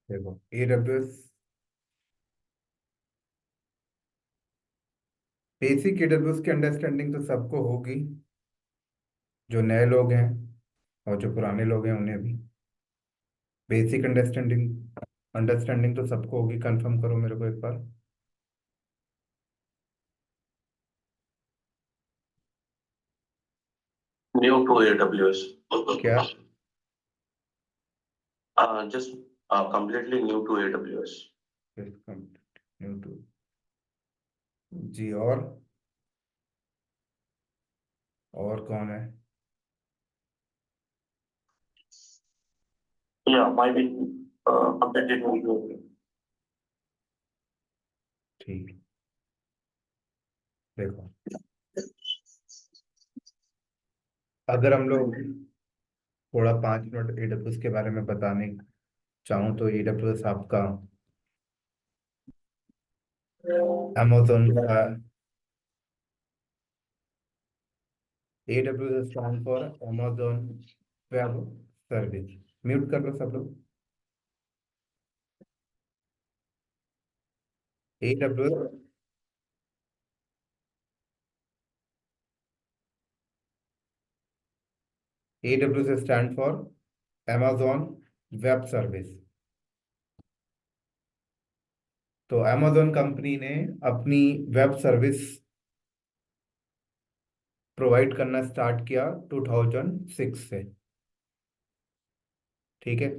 देखो AWS, basic AWS की understanding तो सबको होगी, जो नए लोग हैं और जो पुराने लोग हैं उन्हें भी बेसिक अंडरस्टैंडिंग अंडरस्टैंडिंग तो सबको होगी। कंफर्म करो मेरे को एक बार। New to AWS. क्या? Just completely new to AWS. New to. जी, और कौन है? Yeah, might be completely new to. ठीक। देखो, अगर हम लोग थोड़ा 5 मिनट AWS के बारे में बताने चाहूँ तो AWS आपका अमेजोन का, AWS stand for Amazon web service. Mute कर लो सब लोग। AWS AWS stand for Amazon web service. तो Amazon कंपनी ने अपनी वेब सर्विस प्रोवाइड करना स्टार्ट किया 2006 से। ठीक है।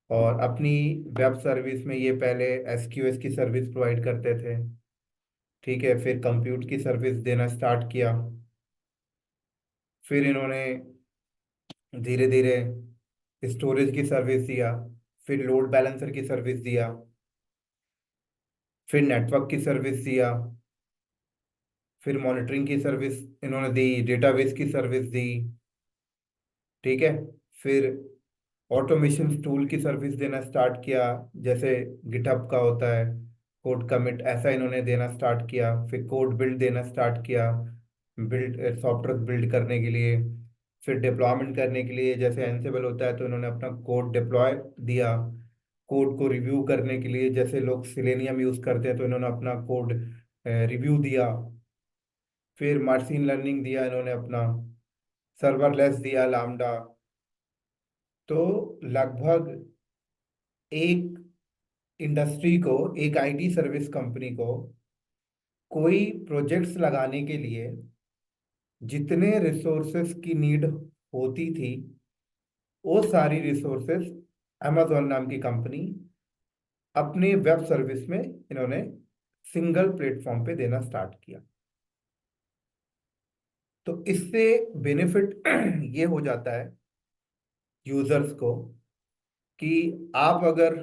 और अपनी वेब सर्विस में ये पहले SQS की सर्विस प्रोवाइड करते थे। ठीक है। फिर कंप्यूट की सर्विस देना स्टार्ट किया। फिर इन्होंने धीरे धीरे स्टोरेज की सर्विस दिया। फिर लोड बैलेंसर की सर्विस दिया। फिर नेटवर्क की सर्विस दिया। फिर मॉनिटरिंग की सर्विस इन्होंने दी, डेटाबेस की सर्विस दी। ठीक है। फिर ऑटोमेशन टूल की सर्विस देना स्टार्ट किया, जैसे गिटहब का होता है कोड कमिट, ऐसा इन्होंने देना स्टार्ट किया। फिर कोड बिल्ड देना स्टार्ट किया, बिल्ड सॉफ्टवेयर बिल्ड करने के लिए। फिर डिप्लॉयमेंट करने के लिए जैसे एंसिबल होता है तो इन्होंने अपना कोड डिप्लॉय दिया। कोड को रिव्यू करने के लिए जैसे लोग सिलेनियम यूज करते हैं तो इन्होंने अपना कोड रिव्यू दिया। फिर मशीन लर्निंग दिया इन्होंने अपना, सर्वरलेस दिया लामडा। तो लगभग एक इंडस्ट्री को, एक IT सर्विस कंपनी को कोई प्रोजेक्ट्स लगाने के लिए जितने रिसोर्सेस की नीड होती थी वो सारी रिसोर्सेस अमेजोन नाम की कंपनी अपने वेब सर्विस में इन्होंने सिंगल प्लेटफॉर्म पे देना स्टार्ट किया। तो इससे बेनिफिट ये हो जाता है यूजर्स को कि आप अगर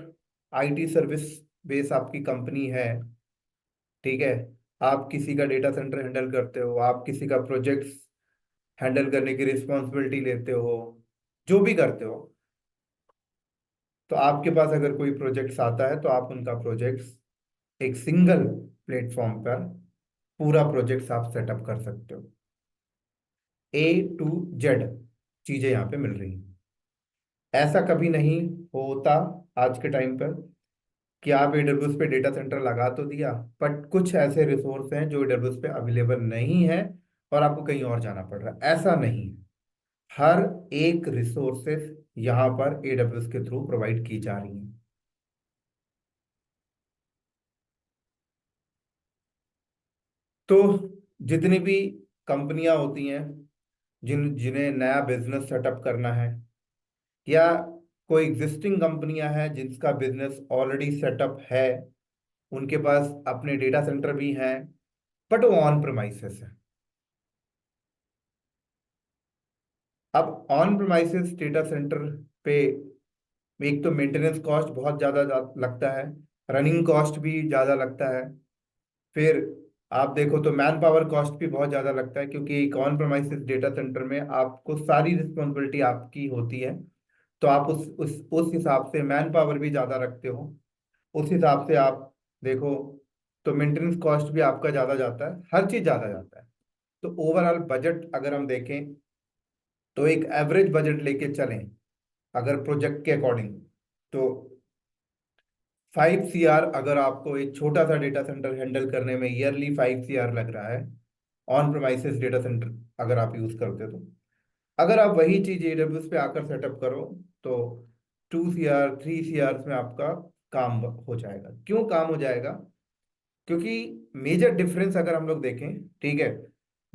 IT सर्विस बेस आपकी कंपनी है, ठीक है, आप किसी का डेटा सेंटर हैंडल करते हो, आप किसी का प्रोजेक्ट्स हैंडल करने की रिस्पॉन्सिबिलिटी लेते हो, जो भी करते हो, तो आपके पास अगर कोई प्रोजेक्ट्स आता है तो आप उनका प्रोजेक्ट्स एक सिंगल प्लेटफॉर्म पर पूरा प्रोजेक्ट्स आप सेटअप कर सकते हो। A to Z चीजें यहाँ पे मिल रही हैं। ऐसा कभी नहीं होता आज के टाइम पर कि आप AWS पे डेटा सेंटर लगा तो दिया, बट कुछ ऐसे रिसोर्स हैं जो AWS पे अवेलेबल नहीं है और आपको कहीं और जाना पड़ रहा है। ऐसा नहीं है, हर एक रिसोर्सेस यहाँ पर AWS के थ्रू प्रोवाइड की जा रही हैं। तो जितनी भी कंपनियां होती हैं जिन्हें नया बिजनेस सेटअप करना है, या कोई एग्जिस्टिंग कंपनियां हैं जिसका बिजनेस ऑलरेडी सेटअप है, उनके पास अपने डेटा सेंटर भी हैं बट वो ऑन प्रेमाइसेस है। अब ऑन प्रेमाइसेस डेटा सेंटर पे एक तो मेंटेनेंस कॉस्ट बहुत ज़्यादा लगता है, रनिंग कॉस्ट भी ज़्यादा लगता है। फिर आप देखो तो मैन पावर कॉस्ट भी बहुत ज़्यादा लगता है, क्योंकि एक ऑन प्रेमाइसेस डेटा सेंटर में आपको सारी रिस्पॉन्सिबिलिटी आपकी होती है। तो आप उस हिसाब से मैन पावर भी ज़्यादा रखते हो। उस हिसाब से आप देखो तो मेंटेनेंस कॉस्ट भी आपका ज़्यादा जाता है, हर चीज़ ज़्यादा जाता है। तो ओवरऑल बजट अगर हम देखें तो एक एवरेज बजट लेके चलें अगर प्रोजेक्ट के अकॉर्डिंग, तो 5 CR अगर आपको एक छोटा सा डेटा सेंटर हैंडल करने में ईयरली 5 CR लग रहा है, ऑन प्रोमाइसेस डेटा सेंटर अगर आप यूज करते हो, तो अगर आप वही चीज AWS पे आकर सेटअप करो तो 2 CR 3 CR में आपका काम हो जाएगा। क्यों काम हो जाएगा? क्योंकि मेजर डिफरेंस अगर हम लोग देखें, ठीक है,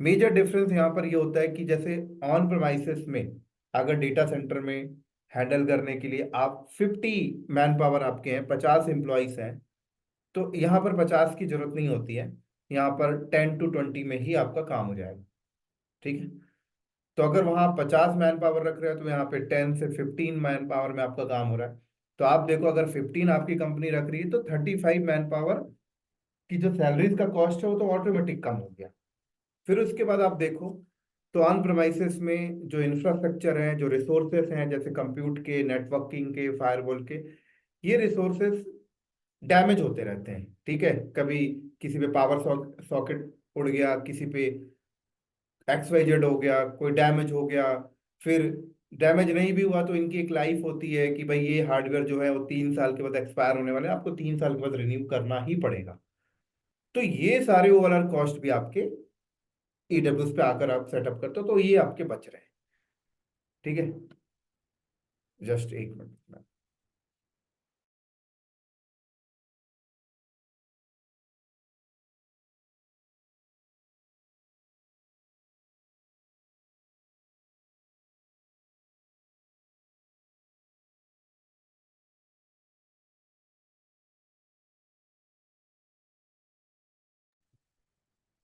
मेजर डिफरेंस यहाँ पर ये होता है कि जैसे ऑन प्रोमाइसेस में अगर डेटा सेंटर में हैंडल करने के लिए आप 50 मैन पावर आपके हैं, 50 एम्प्लॉयज हैं, तो यहाँ पर 50 की जरूरत नहीं होती है। यहाँ पर 10 to 20 में ही आपका काम हो जाएगा। ठीक है, तो अगर वहाँ 50 मैन पावर रख रहे हैं तो यहाँ पे 10 से 15 मैन पावर में आपका काम हो रहा है। तो आप देखो, अगर 15 आपकी कंपनी रख रही है तो 35 मैन पावर की जो सैलरीज का कॉस्ट है वो तो ऑटोमेटिक कम हो गया। फिर उसके बाद आप देखो तो ऑन प्रोमाइसेस में जो इंफ्रास्ट्रक्चर है, जो रिसोर्सेस हैं, जैसे कंप्यूट के, नेटवर्किंग के, फायरवॉल के, ये रिसोर्सेस डैमेज होते रहते हैं। ठीक है, कभी किसी पे पावर सॉकेट उड़ गया, किसी पे XYZ हो गया, कोई डैमेज हो गया। फिर डैमेज नहीं भी हुआ तो इनकी एक लाइफ होती है कि भाई ये हार्डवेयर जो है वो 3 साल के बाद एक्सपायर होने वाले हैं, आपको 3 साल के बाद रिन्यू करना ही पड़ेगा। तो ये सारे ओवरऑल कॉस्ट भी आपके AWS पे आकर आप सेटअप करते हो तो ये आपके बच रहे हैं। ठीक है, जस्ट एक मिनट।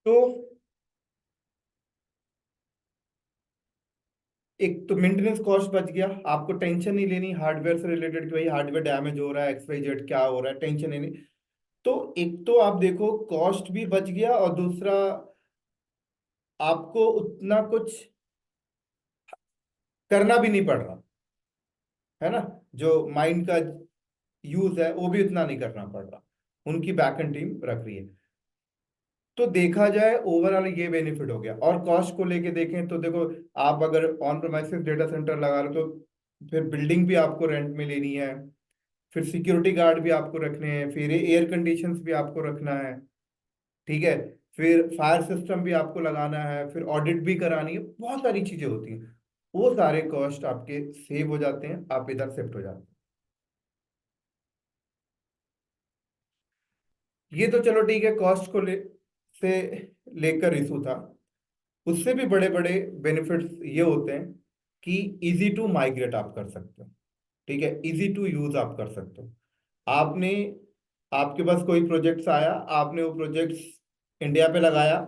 तो एक तो मेंटेनेंस कॉस्ट बच गया, आपको टेंशन नहीं लेनी हार्डवेयर से रिलेटेड कि भाई हार्डवेयर डैमेज हो रहा है, XYZ क्या हो रहा है, टेंशन नहीं लेनी। तो एक तो आप देखो कॉस्ट भी बच गया, और दूसरा आपको उतना कुछ करना भी नहीं पड़ रहा है ना। जो माइंड का यूज है वो भी उतना नहीं करना पड़ रहा, उनकी बैकएंड टीम रख रही है। तो देखा जाए ओवरऑल ये बेनिफिट हो गया। और कॉस्ट को लेके देखें तो देखो, आप अगर ऑन प्रोमाइसेस डेटा सेंटर लगा रहे हो तो फिर बिल्डिंग भी आपको रेंट में लेनी है, फिर सिक्योरिटी गार्ड भी आपको रखने हैं, फिर एयर कंडीशंस भी आपको रखना है। ठीक है, फिर फायर सिस्टम भी आपको लगाना है, फिर ऑडिट भी करानी है, बहुत सारी चीजें होती हैं। वो सारे कॉस्ट आपके सेव हो जाते हैं, आप इधर शिफ्ट हो जाते हैं। ये तो चलो ठीक है, कॉस्ट को से लेकर इशू था। उससे भी बड़े बड़े बेनिफिट्स ये होते हैं कि इजी टू माइग्रेट आप कर सकते हो। ठीक है, इजी टू यूज आप कर सकते हो। आपने, आपके पास कोई प्रोजेक्ट्स आया, आपने वो प्रोजेक्ट्स इंडिया पे लगाया,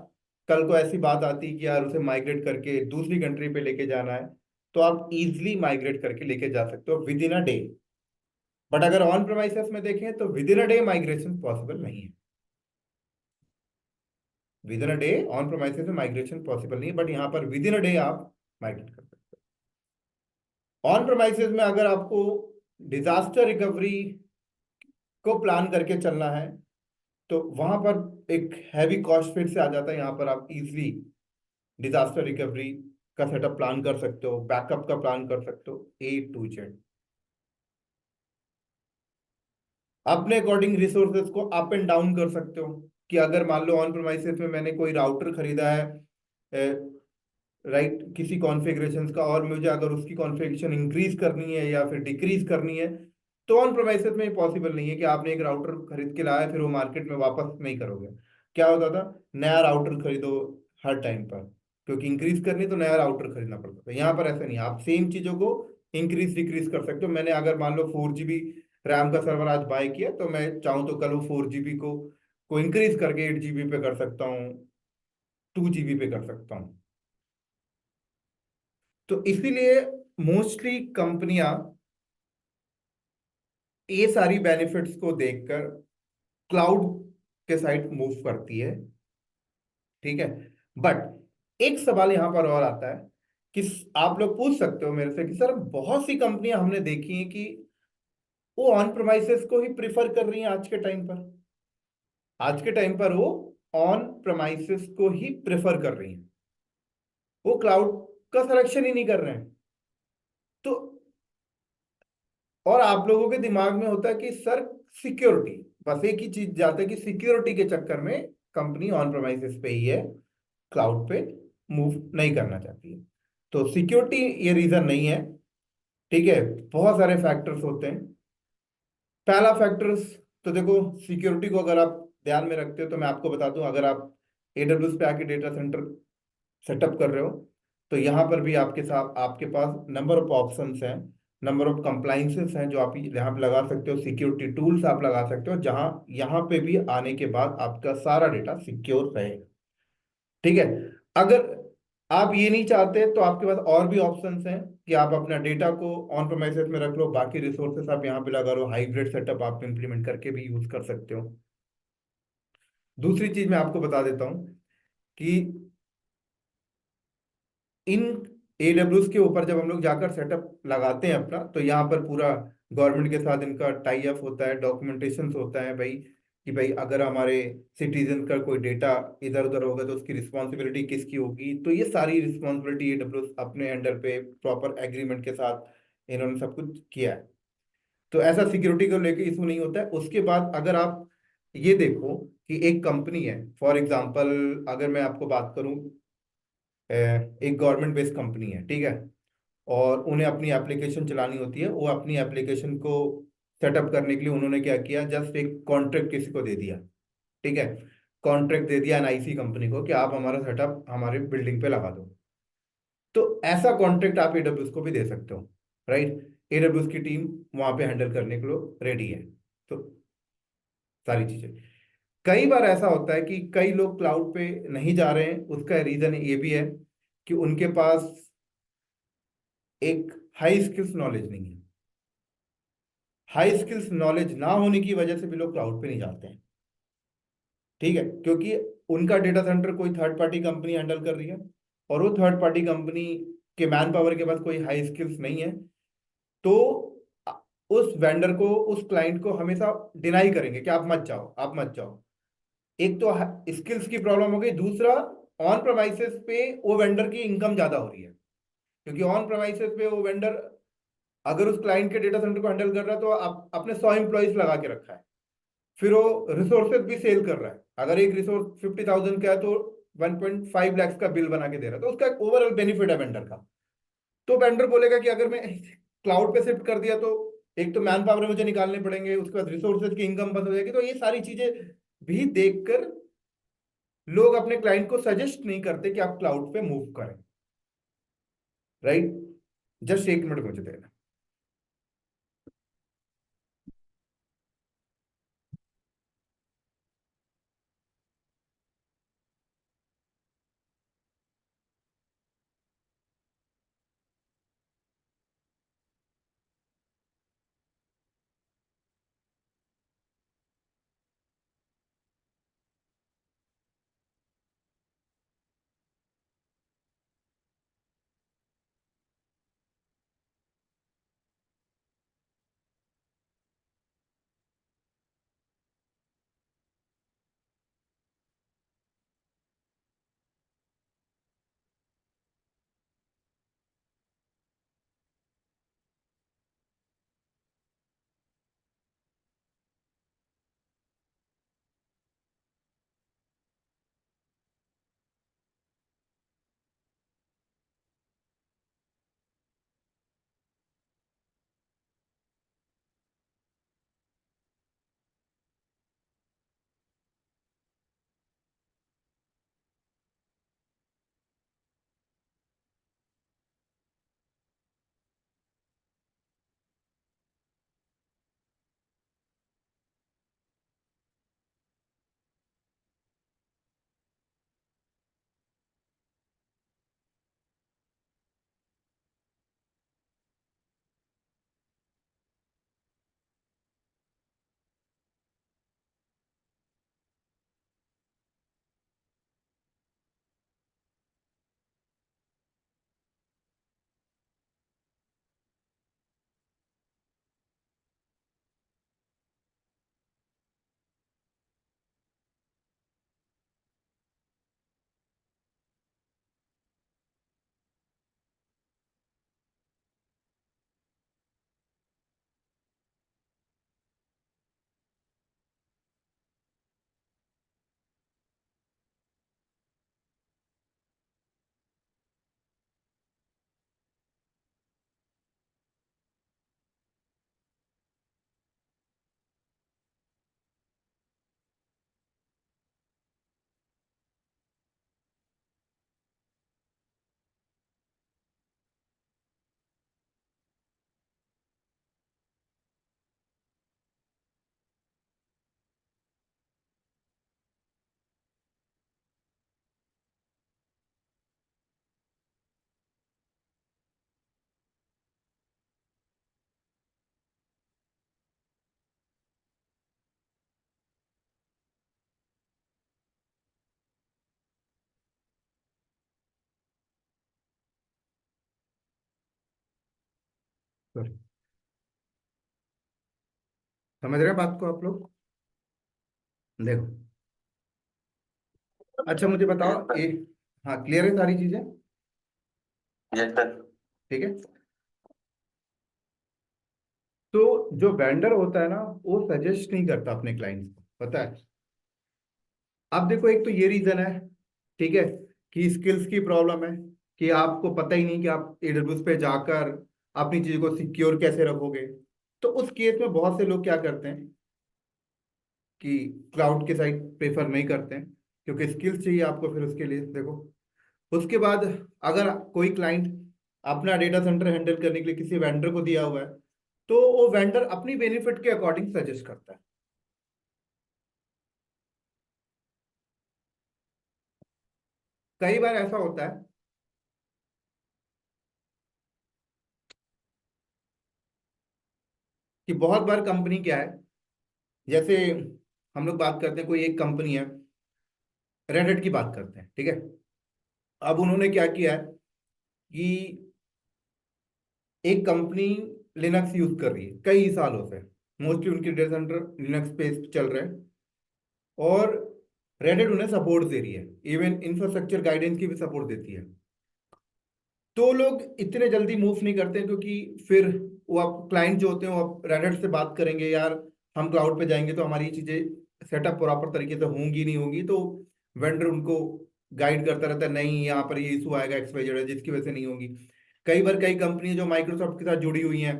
कल को ऐसी बात आती कि यार उसे माइग्रेट करके दूसरी कंट्री पे लेके जाना है, तो आप इजिली माइग्रेट करके लेके जा सकते हो within a day. But अगर ऑन प्रोमाइसेस में देखें तो within a day migration possible नहीं है। Within a day on premises में माइग्रेशन पॉसिबल नहीं है, बट यहाँ पर विद इन अ डे आप माइग्रेट कर सकते हो। ऑन प्रोमाइसेस में अगर आपको डिजास्टर रिकवरी को प्लान करके चलना है तो वहां पर एक हैवी कॉस्ट फिर से आ जाता है। यहाँ पर आप इजिली डिजास्टर रिकवरी का सेटअप प्लान कर सकते हो, बैकअप का प्लान कर सकते हो, A to Z। अपने अकॉर्डिंग रिसोर्सेज को अप एंड डाउन कर सकते हो कि अगर मान लो ऑन प्रोमाइसेस में मैंने कोई राउटर खरीदा है, राइट, किसी कॉन्फ़िगरेशन का, और मुझे अगर उसकी कॉन्फ़िगरेशन इंक्रीज करनी है या फिर डिक्रीज करनी है, तो ऑन प्रोमाइसेस में पॉसिबल नहीं है कि आपने एक राउटर खरीद के लाया फिर वो मार्केट में वापस नहीं करोगे। क्या होता था, नया राउटर खरीदो हर टाइम पर, क्योंकि इंक्रीज करनी तो नया राउटर खरीदना पड़ता था। यहाँ पर ऐसा नहीं, आप सेम चीजों को इंक्रीज डिक्रीज कर सकते हो। मैंने अगर मान लो 4 GB रैम का सर्वर आज बाय किया, तो मैं चाहूँ तो कल वो 4 GB को इंक्रीज करके 8 GB पे कर सकता हूँ, 2 GB पे कर सकता हूँ। तो इसीलिए मोस्टली कंपनियां ये सारी बेनिफिट्स को देखकर क्लाउड के साइड मूव करती है। ठीक है, बट एक सवाल यहां पर और आता है कि आप लोग पूछ सकते हो मेरे से कि सर बहुत सी कंपनियां हमने देखी हैं कि वो ऑन प्रोमाइसेस को ही प्रिफर कर रही हैं आज के टाइम पर। आज के टाइम पर वो ऑन प्रोमाइसेस को ही प्रेफर कर रही हैं, वो क्लाउड का सिलेक्शन ही नहीं कर रहे हैं। तो और आप लोगों के दिमाग में होता है कि सर सिक्योरिटी, बस एक ही चीज जाता है कि सिक्योरिटी के चक्कर में कंपनी ऑन प्रेमाइसेस पे ही है, क्लाउड पे मूव नहीं करना चाहती है। तो सिक्योरिटी ये रीजन नहीं है, ठीक है। बहुत सारे फैक्टर्स होते हैं। पहला फैक्टर्स, तो देखो, सिक्योरिटी को अगर आप ध्यान में रखते हो तो मैं आपको बता दूं, अगर आप AWS पे आके डेटा सेंटर सेटअप कर रहे हो, तो यहाँ पर भी आपके साथ आपके पास नंबर ऑफ ऑप्शंस हैं, नंबर ऑफ कंप्लाइंसेस हैं जो आप यहाँ पे लगा सकते हो, सिक्योरिटी टूल्स आप लगा सकते हो, जहाँ यहाँ पे भी आने के बाद आपका सारा डेटा सिक्योर रहेगा, ठीक है। अगर आप ये नहीं चाहते तो आपके पास और भी ऑप्शंस हैं कि आप अपना डेटा को ऑन प्रेमाइसेस में रख लो, बाकी रिसोर्सेस आप यहाँ पे लगा लो, हाइब्रिड सेटअप आप इंप्लीमेंट करके भी यूज कर सकते हो। दूसरी चीज मैं आपको बता देता हूँ कि इन AWS के ऊपर जब हम लोग जाकर सेटअप लगाते हैं अपना, तो यहाँ पर पूरा गवर्नमेंट के साथ इनका टाई अप होता है, डॉक्यूमेंटेशन होता है भाई, कि भाई अगर हमारे सिटीजन का कोई डेटा इधर उधर होगा तो उसकी रिस्पॉन्सिबिलिटी किसकी होगी। तो ये सारी रिस्पॉन्सिबिलिटी AWS अपने अंडर पे प्रॉपर एग्रीमेंट के साथ इन्होंने सब कुछ किया है। तो ऐसा सिक्योरिटी को लेके इशू नहीं होता है। उसके बाद अगर आप ये देखो कि एक कंपनी है, फॉर एग्जांपल अगर मैं आपको बात करूं, एक गवर्नमेंट बेस्ड कंपनी है, ठीक है, और उन्हें अपनी एप्लीकेशन चलानी होती है, वो अपनी एप्लीकेशन को सेटअप करने के लिए उन्होंने क्या किया, जस्ट एक कॉन्ट्रैक्ट किसी को दे दिया, ठीक है, कॉन्ट्रैक्ट दे दिया NIC कंपनी को कि आप हमारा सेटअप हमारे बिल्डिंग पे लगा दो। तो ऐसा कॉन्ट्रैक्ट आप AWS को भी दे सकते हो, राइट। AWS की टीम वहां पे हैंडल करने के लिए रेडी है। तो सारी चीजें, कई बार ऐसा होता है कि कई लोग क्लाउड पे नहीं जा रहे हैं, उसका रीजन ये भी है कि उनके पास एक हाई स्किल्स नॉलेज नहीं है। हाई स्किल्स नॉलेज ना होने की वजह से भी लोग क्लाउड पे नहीं जाते हैं, ठीक है, क्योंकि उनका डेटा सेंटर कोई थर्ड पार्टी कंपनी हैंडल कर रही है, और वो थर्ड पार्टी कंपनी के मैन पावर के पास कोई हाई स्किल्स नहीं है। तो उस वेंडर को, उस क्लाइंट को हमेशा डिनाई करेंगे कि आप मत जाओ, आप मत जाओ। एक तो स्किल्स की प्रॉब्लम हो गई, दूसरा ऑन प्रेमाइसेस पे वो वेंडर की इनकम ज्यादा हो रही है, क्योंकि ऑन प्रेमाइसेस पे वो वेंडर अगर उस क्लाइंट के डेटा सेंटर को हैंडल कर रहा है तो आप अपने 100 एम्प्लॉयज लगा के रखा है, फिर वो रिसोर्सेज भी सेल कर रहा है। अगर एक रिसोर्स 50,000 का है तो 1.5 लाख का बिल बना के दे रहा है, तो उसका ओवरऑल बेनिफिट है वेंडर का। तो वेंडर बोलेगा कि अगर मैं क्लाउड पे शिफ्ट कर दिया तो एक तो मैन पावर मुझे निकालने पड़ेंगे, उसके बाद रिसोर्सेज की इनकम बंद हो जाएगी। तो ये सारी चीजें भी देखकर लोग अपने क्लाइंट को सजेस्ट नहीं करते कि आप क्लाउड पे मूव करें, राइट। जस्ट 1 मिनट मुझे देना। सॉरी, समझ रहे हैं बात को आप लोग? देखो, अच्छा मुझे Yes, बताओ sir. एक, हाँ क्लियर है सारी चीजें? Yes, sir. ठीक है। तो जो वेंडर होता है ना, वो सजेस्ट नहीं करता अपने क्लाइंट्स को, पता है? अब देखो, एक तो ये रीजन है, ठीक है, कि स्किल्स की प्रॉब्लम है, कि आपको पता ही नहीं कि आप एडब्ल्यूएस पे जाकर अपनी चीजों को सिक्योर कैसे रखोगे। तो उस केस में बहुत से लोग क्या करते हैं कि क्लाउड के साइड प्रेफर नहीं करते हैं, क्योंकि स्किल्स चाहिए आपको फिर उसके लिए। देखो, उसके बाद अगर कोई क्लाइंट अपना डेटा सेंटर हैंडल करने के लिए किसी वेंडर को दिया हुआ है, तो वो वेंडर अपनी बेनिफिट के अकॉर्डिंग सजेस्ट करता है। कई बार ऐसा होता है कि बहुत बार कंपनी क्या है, जैसे हम लोग बात करते हैं, कोई एक कंपनी है, रेडिट की बात करते हैं, ठीक है। अब उन्होंने क्या किया है कि एक कंपनी लिनक्स यूज कर रही है कई सालों से, मोस्टली उनके डेटा सेंटर लिनक्स पे चल रहे हैं, और रेडिट उन्हें सपोर्ट दे रही है, इवन इंफ्रास्ट्रक्चर गाइडेंस की भी सपोर्ट देती है। तो लोग इतने जल्दी मूव नहीं करते, क्योंकि फिर वो आप क्लाइंट जो होते हैं वो आप रेडिट से बात करेंगे, यार हम क्लाउड पे जाएंगे तो हमारी ये चीजें सेटअप प्रॉपर तरीके से होंगी नहीं होंगी, तो वेंडर उनको गाइड करता रहता है, नहीं यहाँ पर ये इशू आएगा XYZ है, जिसकी वजह से नहीं होगी। कई बार कई कंपनी जो माइक्रोसॉफ्ट के साथ जुड़ी हुई हैं,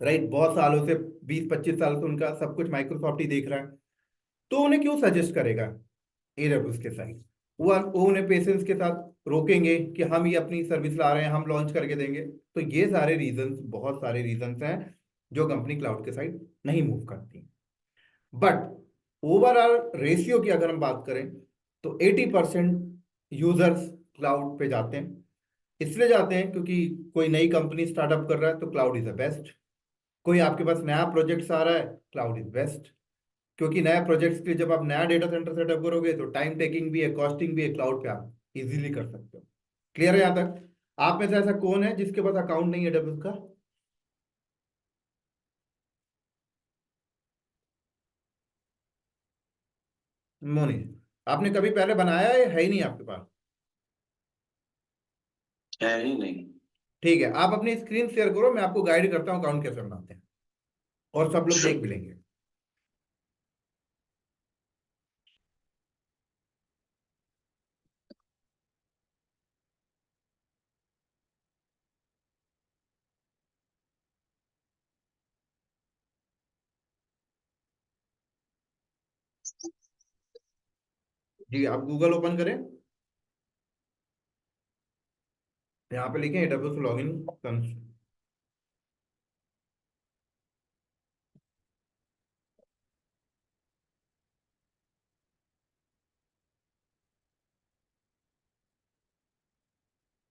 राइट, बहुत सालों से, 20-25 साल से उनका सब कुछ माइक्रोसॉफ्ट ही देख रहा है, तो उन्हें क्यों सजेस्ट करेगा AWS के साइड? वो उन्हें पेशेंस के साथ रोकेंगे कि हम ये अपनी सर्विस ला रहे हैं, हम लॉन्च करके देंगे। तो ये सारे रीजंस, बहुत सारे रीजंस हैं जो कंपनी क्लाउड के साइड नहीं मूव करती। बट ओवरऑल रेशियो की अगर हम बात करें, तो 80% यूजर्स क्लाउड पे जाते हैं। इसलिए जाते हैं क्योंकि कोई नई कंपनी स्टार्टअप कर रहा है तो क्लाउड इज द बेस्ट। कोई आपके पास नया प्रोजेक्ट आ रहा है, क्लाउड इज बेस्ट। क्योंकि नया प्रोजेक्ट्स के लिए जब आप नया डेटा सेंटर सेटअप करोगे तो टाइम टेकिंग भी है, कॉस्टिंग भी है, क्लाउड पे आप इजीली कर सकते हो। क्लियर है यहाँ तक? आप में से ऐसा कौन है जिसके पास अकाउंट नहीं है AWS का? मोनी, आपने कभी पहले बनाया है ही नहीं आपके पास? है ही नहीं। ठीक है, आप अपनी स्क्रीन शेयर करो, मैं आपको गाइड करता हूँ अकाउंट कैसे बनाते हैं, और सब लोग देख भी Sure. लेंगे। जी, आप गूगल ओपन करें, यहाँ पे लिखें AWS लॉगिन।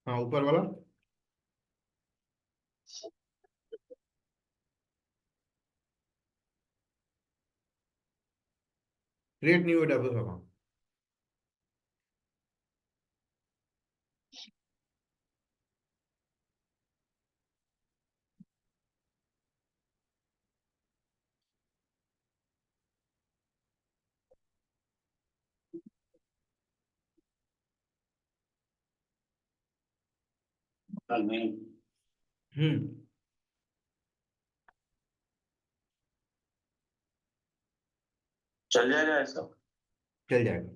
हाँ, ऊपर वाला, क्रिएट न्यू AWS अकाउंट। नहीं। हम्म, चल जाएगा ऐसा। चल जाएगा।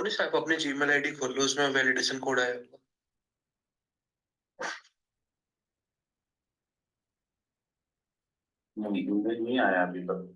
मोनिश आप अपनी जीमेल आईडी खोल लो, उसमें वैलिडेशन कोड आया होगा। नहीं, ईमेल नहीं आया अभी तक।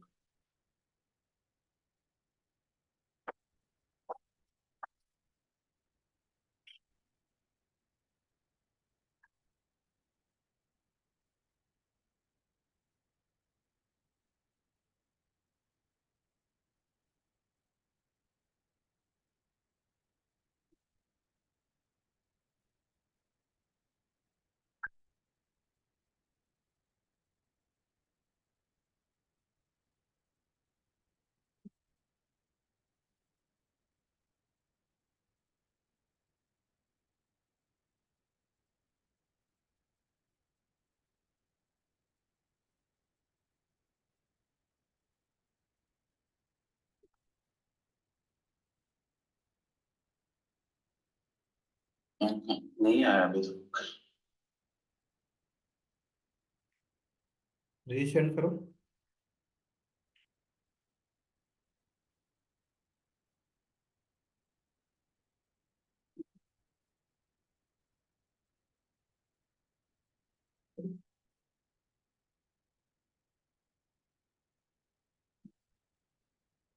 नहीं आया अभी तक। रीसेंड करो।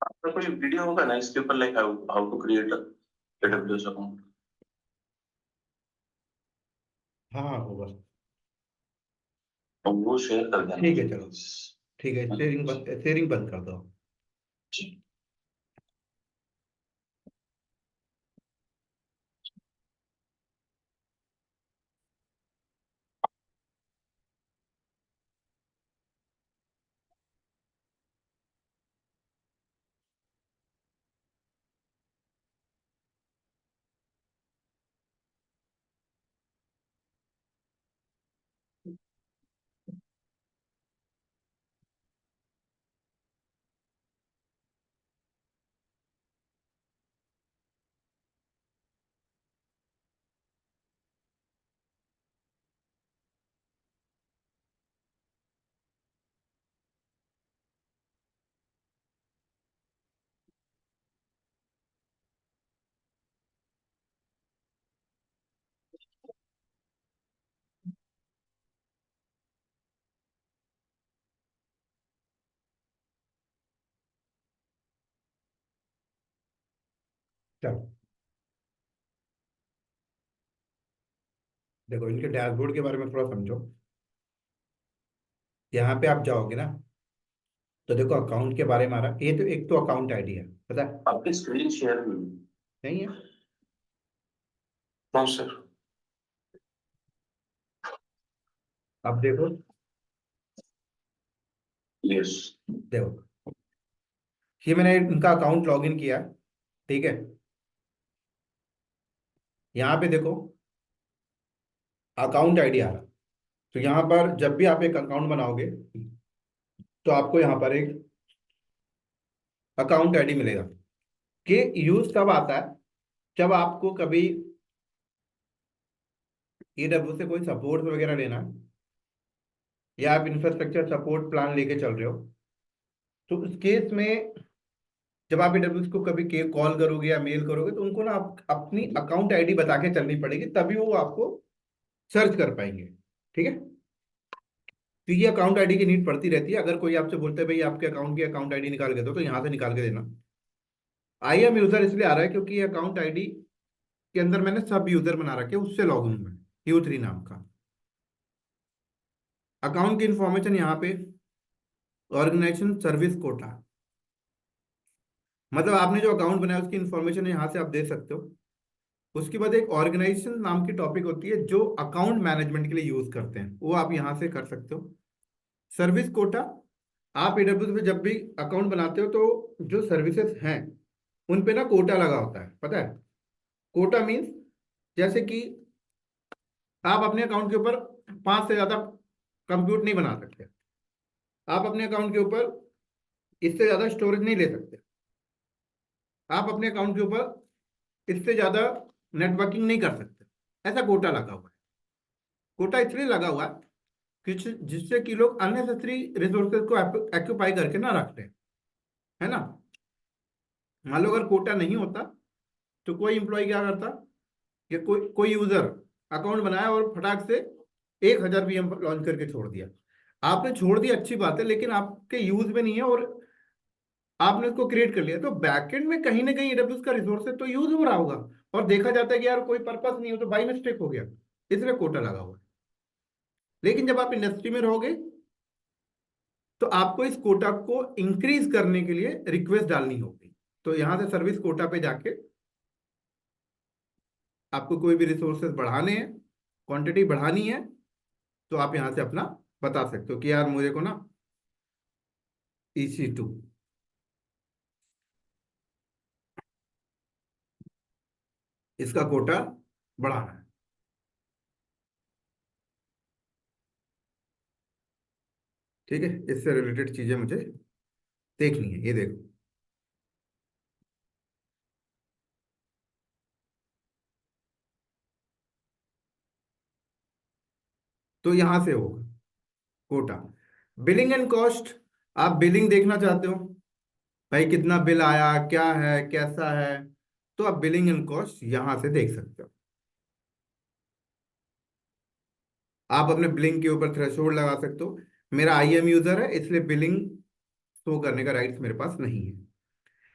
आपका कोई वीडियो होगा ना इसके ऊपर, like how how to create AWS account. हाँ हाँ होगा। तो वो शेयर कर देना ठीक मुझे है चलो। प्लीज। ठीक है, शेयरिंग बंद कर दो। चलो देखो, इनके डैशबोर्ड के बारे में थोड़ा समझो। यहाँ पे आप जाओगे ना, तो देखो अकाउंट के बारे में आ रहा है। ये तो एक तो अकाउंट आईडी है, पता है? आपकी स्क्रीन शेयर में। नहीं है? No sir. अब देखो, यस। देखो ये मैंने इनका अकाउंट लॉगिन किया, ठीक है? यहाँ पे देखो अकाउंट आईडी आ रहा। तो यहाँ पर जब भी आप एक अकाउंट बनाओगे, तो आपको यहाँ पर एक अकाउंट आईडी मिलेगा। कि यूज कब आता है? जब आपको कभी AWS से कोई सपोर्ट वगैरह लेना है, या आप इंफ्रास्ट्रक्चर सपोर्ट प्लान लेके चल रहे हो, तो उस केस में जब आप AWS को कभी के कॉल करोगे या मेल करोगे, तो उनको ना आप अपनी अकाउंट आईडी बता के चलनी पड़ेगी, तभी वो आपको सर्च कर पाएंगे। ठीक है? तो ये अकाउंट आईडी की नीड पड़ती रहती है। अगर कोई आपसे बोलते है भाई आपके अकाउंट की अकाउंट आईडी निकाल के दो, तो यहाँ से निकाल के देना। IAM यूजर इसलिए आ रहा है क्योंकि ये अकाउंट आईडी के अंदर मैंने सब यूजर बना रखे, उससे लॉग इन हुआ है, U3 नाम का। अकाउंट की इंफॉर्मेशन यहाँ पे ऑर्गेनाइजेशन सर्विस कोटा, मतलब आपने जो अकाउंट बनाया उसकी इंफॉर्मेशन यहाँ से आप दे सकते हो। उसके बाद एक ऑर्गेनाइजेशन नाम की टॉपिक होती है जो अकाउंट मैनेजमेंट के लिए यूज करते हैं, वो आप यहाँ से कर सकते हो। सर्विस कोटा, आप AWS पे जब भी अकाउंट बनाते हो, तो जो सर्विसेज हैं उन पे ना कोटा लगा होता है, पता है? कोटा मीन्स जैसे कि आप अपने अकाउंट के ऊपर 5 से ज्यादा कंप्यूट नहीं बना सकते। आप अपने अकाउंट के ऊपर इससे ज्यादा स्टोरेज नहीं ले सकते। आप अपने अकाउंट के ऊपर इससे ज्यादा नेटवर्किंग नहीं कर सकते। ऐसा कोटा लगा हुआ है। कोटा इसलिए लगा हुआ है कि जिससे कि लोग अननेसेसरी रिसोर्सेज को एक्यूपाई करके ना रखते हैं, है ना? मान लो अगर कोटा नहीं होता, तो कोई एम्प्लॉय क्या करता कि कोई कोई यूजर अकाउंट बनाया और फटाक से 1000 PM लॉन्च करके छोड़ दिया। आपने छोड़ दिया, अच्छी बात है, लेकिन आपके यूज में नहीं है और आपने उसको क्रिएट कर लिया, तो बैकएंड में कहीं ना कहीं AWS का रिसोर्स तो यूज हो रहा होगा, और देखा जाता है कि यार कोई पर्पस नहीं हो तो बाई मिस्टेक हो गया, इसलिए कोटा लगा हुआ है। लेकिन जब आप इंडस्ट्री में रहोगे तो आपको इस कोटा को इंक्रीज करने के लिए रिक्वेस्ट डालनी होगी। तो यहां से सर्विस कोटा पे जाके आपको कोई भी रिसोर्सेज बढ़ाने हैं, क्वांटिटी बढ़ानी है, तो आप यहां से अपना बता सकते हो कि यार मुझे को ना EC2 इसका कोटा बढ़ाना है। ठीक है, इससे रिलेटेड चीजें मुझे देखनी है, ये देखो। तो यहां से होगा कोटा। बिलिंग एंड कॉस्ट, आप बिलिंग देखना चाहते हो, भाई कितना बिल आया, क्या है, कैसा है, तो आप बिलिंग एंड कॉस्ट यहां से देख सकते हो। आप अपने बिलिंग के ऊपर थ्रेशोल्ड लगा सकते हो। मेरा IM यूजर है, इसलिए बिलिंग शो करने का राइट्स मेरे पास नहीं है।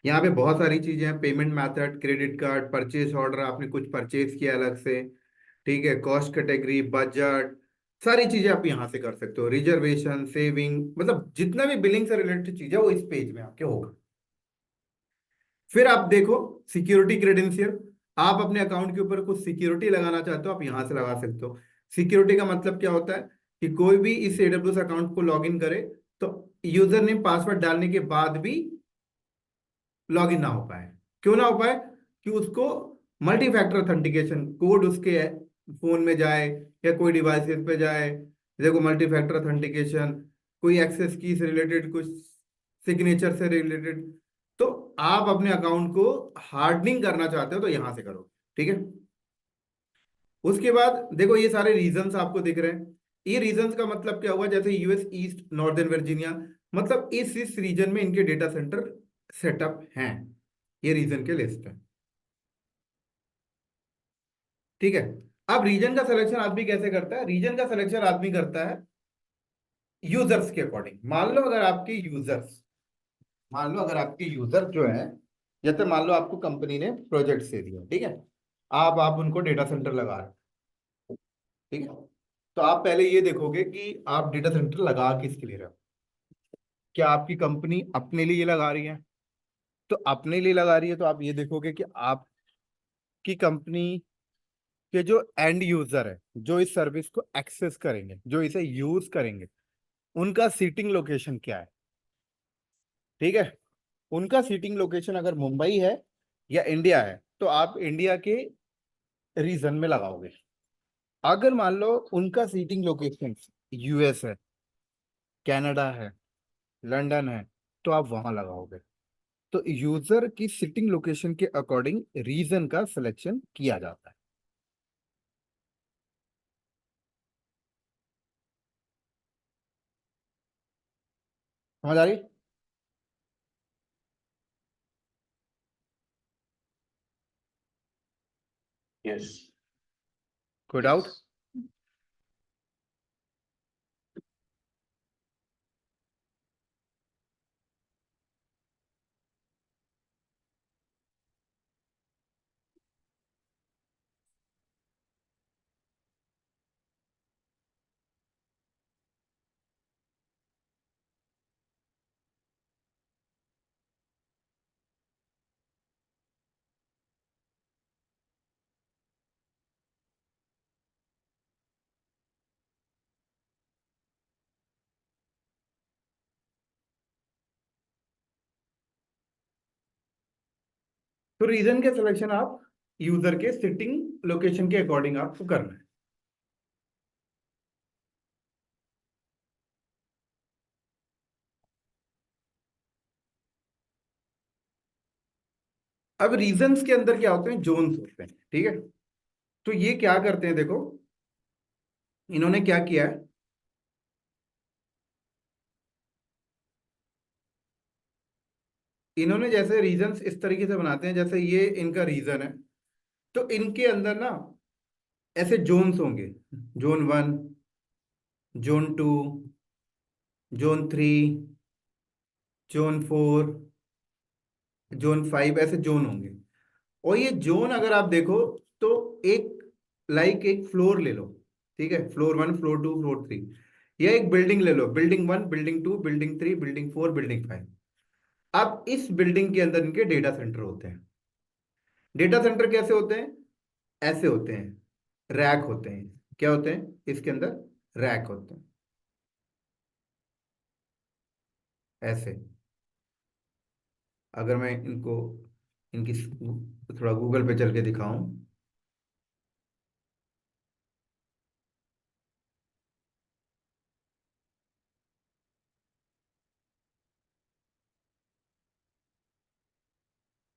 यहाँ पे बहुत सारी चीजें हैं, payment method, credit card, purchase order, आपने कुछ परचेज किया अलग से, ठीक है, कॉस्ट कैटेगरी, बजट, सारी चीजें आप यहाँ से कर सकते हो, रिजर्वेशन, सेविंग, मतलब जितना भी बिलिंग से रिलेटेड चीज है वो इस पेज में आपके होगा। फिर आप देखो सिक्योरिटी क्रेडेंशियल, आप अपने अकाउंट के ऊपर कुछ सिक्योरिटी लगाना चाहते हो, आप यहां से लगा सकते हो। सिक्योरिटी का मतलब क्या होता है कि कोई भी इस AWS अकाउंट को लॉग इन करे तो यूजर नेम पासवर्ड डालने के बाद भी लॉग इन ना हो पाए। क्यों ना हो पाए? कि उसको मल्टी फैक्टर ऑथेंटिकेशन कोड उसके फोन में जाए या कोई डिवाइसेस पे जाए। देखो मल्टी फैक्टर ऑथेंटिकेशन, कोई एक्सेस की से रिलेटेड, कुछ सिग्नेचर से रिलेटेड, तो आप अपने अकाउंट को हार्डनिंग करना चाहते हो तो यहां से करो। ठीक है, उसके बाद देखो ये सारे रीजंस आपको दिख रहे हैं। ये रीजंस का मतलब क्या हुआ, जैसे US ईस्ट, नॉर्दर्न वर्जीनिया, मतलब इस रीजन में इनके डेटा सेंटर सेटअप हैं। ये रीजन के लिस्ट है। ठीक है, अब रीजन का सिलेक्शन आदमी कैसे करता है? रीजन का सिलेक्शन आदमी करता है यूजर्स के अकॉर्डिंग। मान लो अगर आपके यूजर जो है, जैसे मान लो आपको कंपनी ने प्रोजेक्ट दे दिया, ठीक है, आप उनको डेटा सेंटर लगा रहे हो, ठीक है, तो आप पहले ये देखोगे कि आप डेटा सेंटर लगा किसके लिए रहे हो। क्या आपकी कंपनी अपने लिए लगा रही है? तो अपने लिए लगा रही है तो आप ये देखोगे कि आपकी कंपनी के जो एंड यूजर है, जो इस सर्विस को एक्सेस करेंगे, जो इसे यूज करेंगे, उनका सीटिंग लोकेशन क्या है। ठीक है, उनका सीटिंग लोकेशन अगर मुंबई है या इंडिया है तो आप इंडिया के रीजन में लगाओगे। अगर मान लो उनका सीटिंग लोकेशन US है, कनाडा है, लंदन है, तो आप वहां लगाओगे। तो यूजर की सिटिंग लोकेशन के अकॉर्डिंग रीजन का सिलेक्शन किया जाता है। समझ आ रही? Yes. कोई डाउट? तो रीजन के सिलेक्शन आप यूजर के सिटिंग लोकेशन के अकॉर्डिंग आपको करना है। अब रीजन्स के अंदर क्या होते हैं? जोन्स होते हैं। ठीक है, तो ये क्या करते हैं, देखो इन्होंने क्या किया है, इन्होंने जैसे रीजन्स इस तरीके से बनाते हैं, जैसे ये इनका रीजन है, तो इनके अंदर ना ऐसे जोन्स होंगे। Zone 1, zone 2, zone 3, zone 4, zone 5, ऐसे जोन होंगे। और ये जोन अगर आप देखो तो एक एक फ्लोर ले लो, ठीक है, फ्लोर 1, फ्लोर 2, फ्लोर 3, या एक बिल्डिंग ले लो, building 1, building 2, building 3, building 4, building 5। अब इस बिल्डिंग के अंदर इनके डेटा सेंटर होते हैं। डेटा सेंटर कैसे होते हैं? ऐसे होते हैं, रैक होते हैं। क्या होते हैं इसके अंदर? रैक होते हैं, ऐसे। अगर मैं इनको इनकी थोड़ा गूगल पे चल के दिखाऊं।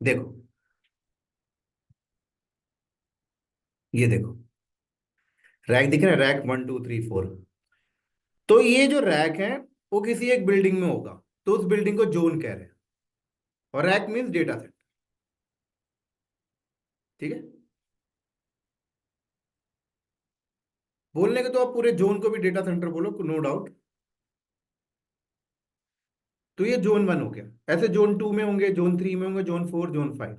देखो, ये देखो, रैक दिख रहा है, रैक 1, 2, 3, 4। तो ये जो रैक है वो किसी एक बिल्डिंग में होगा, तो उस बिल्डिंग को जोन कह रहे हैं। और रैक मीन्स डेटा सेंटर, ठीक है। बोलने के तो आप पूरे जोन को भी डेटा सेंटर बोलो, नो डाउट। तो ये जोन 1 हो गया। ऐसे जोन 2 में होंगे, जोन 3 में होंगे, जोन 4, जोन 5।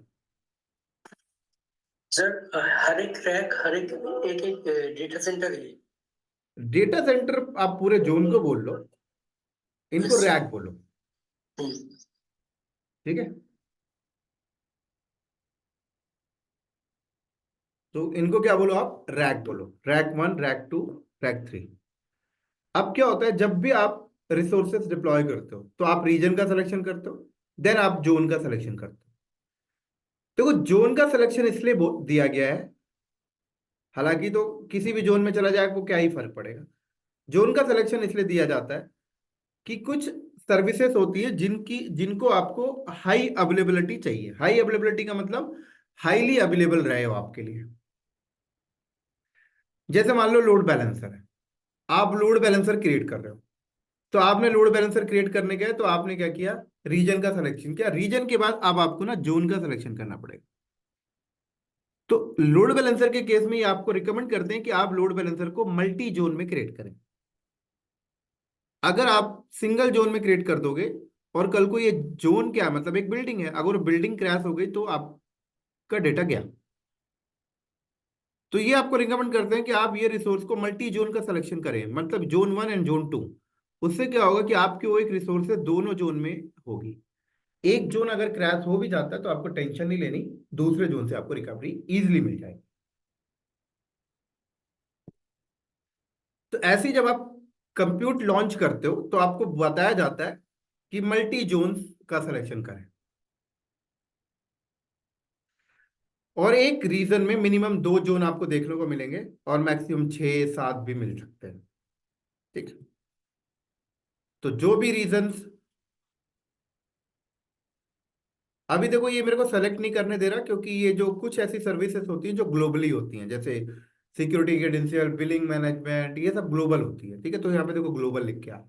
सर, हर एक रैक, हर एक एक एक डेटा सेंटर है। डेटा सेंटर आप पूरे जोन को बोल लो, इनको यस। रैक बोलो, ठीक है। तो इनको क्या बोलो आप? रैक बोलो, रैक 1, रैक 2, रैक 3। अब क्या होता है, जब भी आप रिसोर्सेस डिप्लॉय करते हो तो आप रीजन का सिलेक्शन करते हो, देन आप जोन का सिलेक्शन करते हो। देखो, जोन का सिलेक्शन इसलिए दिया गया है, हालांकि तो किसी भी जोन में चला जाए वो क्या ही फर्क पड़ेगा। जोन का सिलेक्शन इसलिए दिया जाता है कि कुछ सर्विसेज होती है जिनको आपको हाई अवेलेबिलिटी चाहिए। हाई अवेलेबिलिटी का मतलब हाईली अवेलेबल रहे हो आपके लिए। जैसे मान लो लोड बैलेंसर है, आप लोड बैलेंसर क्रिएट कर रहे हो। तो आपने लोड बैलेंसर क्रिएट करने गए तो आपने क्या किया? रीजन का सिलेक्शन किया। रीजन के बाद अब आपको ना जोन का सिलेक्शन करना पड़ेगा। तो लोड बैलेंसर के केस में ये आपको रिकमेंड करते हैं कि आप लोड बैलेंसर को मल्टी जोन में क्रिएट करें। अगर आप सिंगल जोन में क्रिएट कर दोगे, और कल को ये जोन क्या है, मतलब एक बिल्डिंग है, अगर बिल्डिंग क्रैश हो गई तो आपका डेटा गया। तो ये आपको रिकमेंड करते हैं कि आप ये रिसोर्स को मल्टी जोन का सिलेक्शन करें, मतलब जोन 1 एंड जोन 2। उससे क्या होगा कि आपकी वो एक रिसोर्स है दोनों जोन में होगी। एक जोन अगर क्रैश हो भी जाता है तो आपको टेंशन नहीं लेनी, दूसरे जोन से आपको रिकवरी इजीली मिल जाएगी। तो ऐसे ही जब आप कंप्यूट लॉन्च करते हो तो आपको बताया जाता है कि मल्टी जोन्स का सिलेक्शन करें। और एक रीजन में मिनिमम 2 जोन आपको देखने को मिलेंगे, और मैक्सिमम 6, 7 भी मिल सकते हैं, ठीक है। तो जो भी रीजंस, अभी देखो ये मेरे को सेलेक्ट नहीं करने दे रहा, क्योंकि ये जो कुछ ऐसी सर्विसेज होती हैं जो ग्लोबली होती हैं, जैसे सिक्योरिटी क्रेडेंशियल, बिलिंग मैनेजमेंट, ये सब ग्लोबल होती है, ठीक है। तो यहाँ पे देखो ग्लोबल लिख के आ,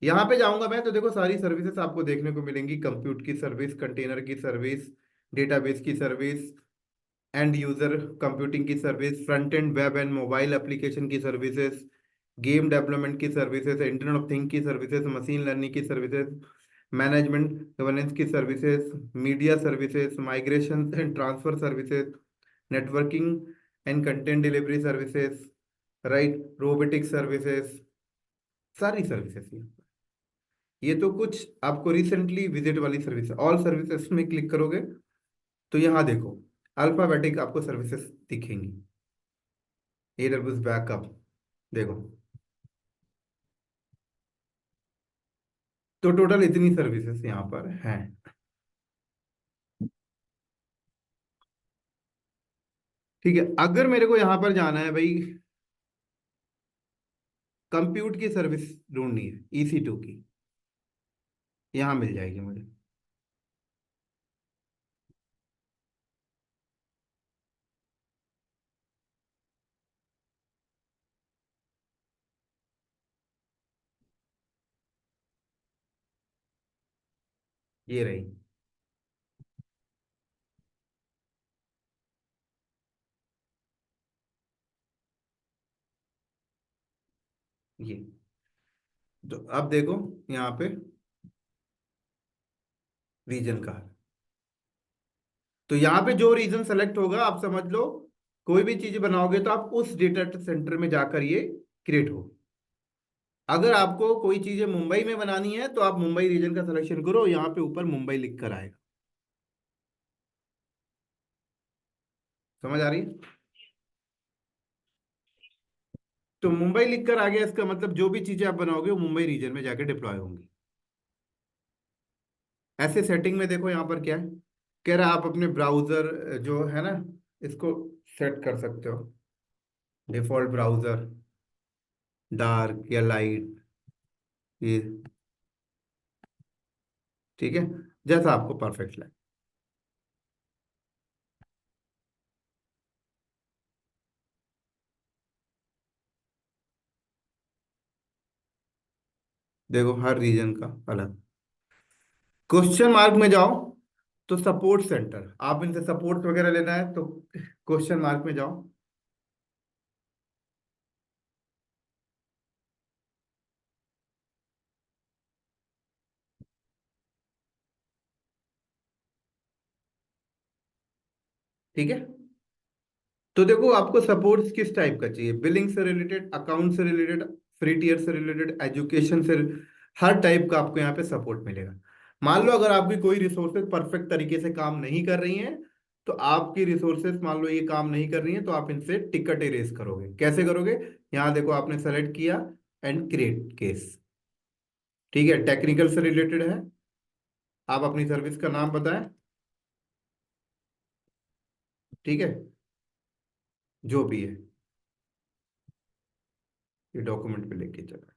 यहाँ पे जाऊंगा मैं तो देखो सारी सर्विसेज आपको देखने को मिलेंगी। कंप्यूट की सर्विस, कंटेनर की सर्विस, डेटाबेस की सर्विस, एंड यूजर कंप्यूटिंग की service, front end web and mobile application की सर्विसेज, गेम डेवलपमेंट की सर्विसेज, इंटरनेट ऑफ थिंग की सर्विसेज, मशीन लर्निंग की सर्विसेज, मैनेजमेंट गवर्नेंस की services, media services, migration and transfer services, networking and content delivery services, right, robotic services, सारी services. ये तो कुछ आपको रिसेंटली विजिट वाली सर्विस है। ऑल सर्विसेज में क्लिक करोगे तो यहाँ देखो अल्फाबेटिक आपको सर्विसेज दिखेंगी। AWS बैकअप, देखो। तो टोटल इतनी सर्विसेज यहाँ पर हैं, ठीक है। अगर मेरे को यहाँ पर जाना है भाई, कंप्यूट की सर्विस ढूंढनी है, EC2 की, यहाँ मिल जाएगी मुझे। ये रही। ये तो अब देखो यहाँ पे रीजन का है। तो यहाँ पे जो रीजन सेलेक्ट होगा आप समझ लो, कोई भी चीज बनाओगे तो आप उस डेटा सेंटर में जाकर ये क्रिएट हो। अगर आपको कोई चीजें मुंबई में बनानी है तो आप मुंबई रीजन का सिलेक्शन करो, यहाँ पे ऊपर मुंबई लिख कर आएगा। समझ आ रही है? तो मुंबई लिख कर आ गया, इसका मतलब जो भी चीजें आप बनाओगे वो मुंबई रीजन में जाके डिप्लॉय होंगी। ऐसे सेटिंग में देखो यहाँ पर क्या है, कह रहा है आप अपने ब्राउजर जो है ना, इसको सेट कर सकते हो, डिफॉल्ट ब्राउजर, डार्क या लाइट, ये ठीक है, जैसा आपको परफेक्ट लगे। देखो हर रीजन का अलग। क्वेश्चन मार्क में जाओ तो सपोर्ट सेंटर, आप इनसे सपोर्ट वगैरह लेना है तो क्वेश्चन मार्क में जाओ। ठीक है, तो देखो आपको सपोर्ट्स किस टाइप का चाहिए, बिलिंग से रिलेटेड, अकाउंट से रिलेटेड, फ्री टियर से रिलेटेड, एजुकेशन से, हर टाइप का आपको यहाँ पे सपोर्ट मिलेगा। मान लो अगर आपकी कोई रिसोर्सेज परफेक्ट तरीके से काम नहीं कर रही हैं, तो आपकी रिसोर्सेज मान लो ये काम नहीं कर रही हैं, तो आप इनसे टिकट इरेज करोगे। कैसे करोगे, यहाँ देखो आपने सेलेक्ट किया एंड क्रिएट केस। ठीक है, टेक्निकल से रिलेटेड है, आप अपनी सर्विस का नाम बताएं। ठीक है, जो भी है ये डॉक्यूमेंट पे लेके चला।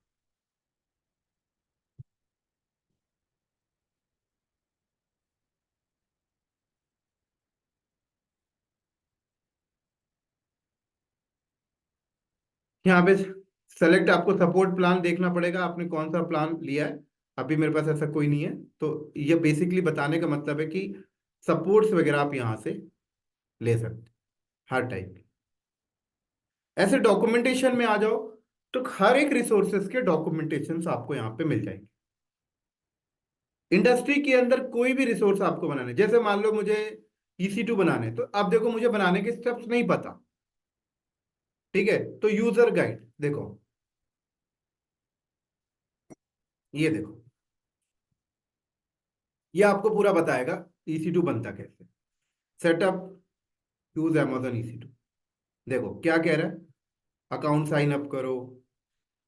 यहाँ पे सेलेक्ट, आपको सपोर्ट प्लान देखना पड़ेगा, आपने कौन सा प्लान लिया है। अभी मेरे पास ऐसा कोई नहीं है, तो ये बेसिकली बताने का मतलब है कि सपोर्ट्स वगैरह आप यहाँ से ले सकते, हर टाइप की। ऐसे डॉक्यूमेंटेशन में आ जाओ तो हर एक रिसोर्सेज के डॉक्यूमेंटेशन आपको यहाँ पे मिल जाएंगे। इंडस्ट्री के अंदर कोई भी रिसोर्स आपको बनाना है, जैसे मान लो मुझे EC2 बनाने, तो अब देखो मुझे बनाने के स्टेप्स नहीं पता। ठीक है, तो यूजर गाइड देखो, ये देखो, ये आपको पूरा बताएगा EC2 बनता कैसे। Setup, use Amazon EC2। देखो क्या कह रहा है, अकाउंट साइन अप करो,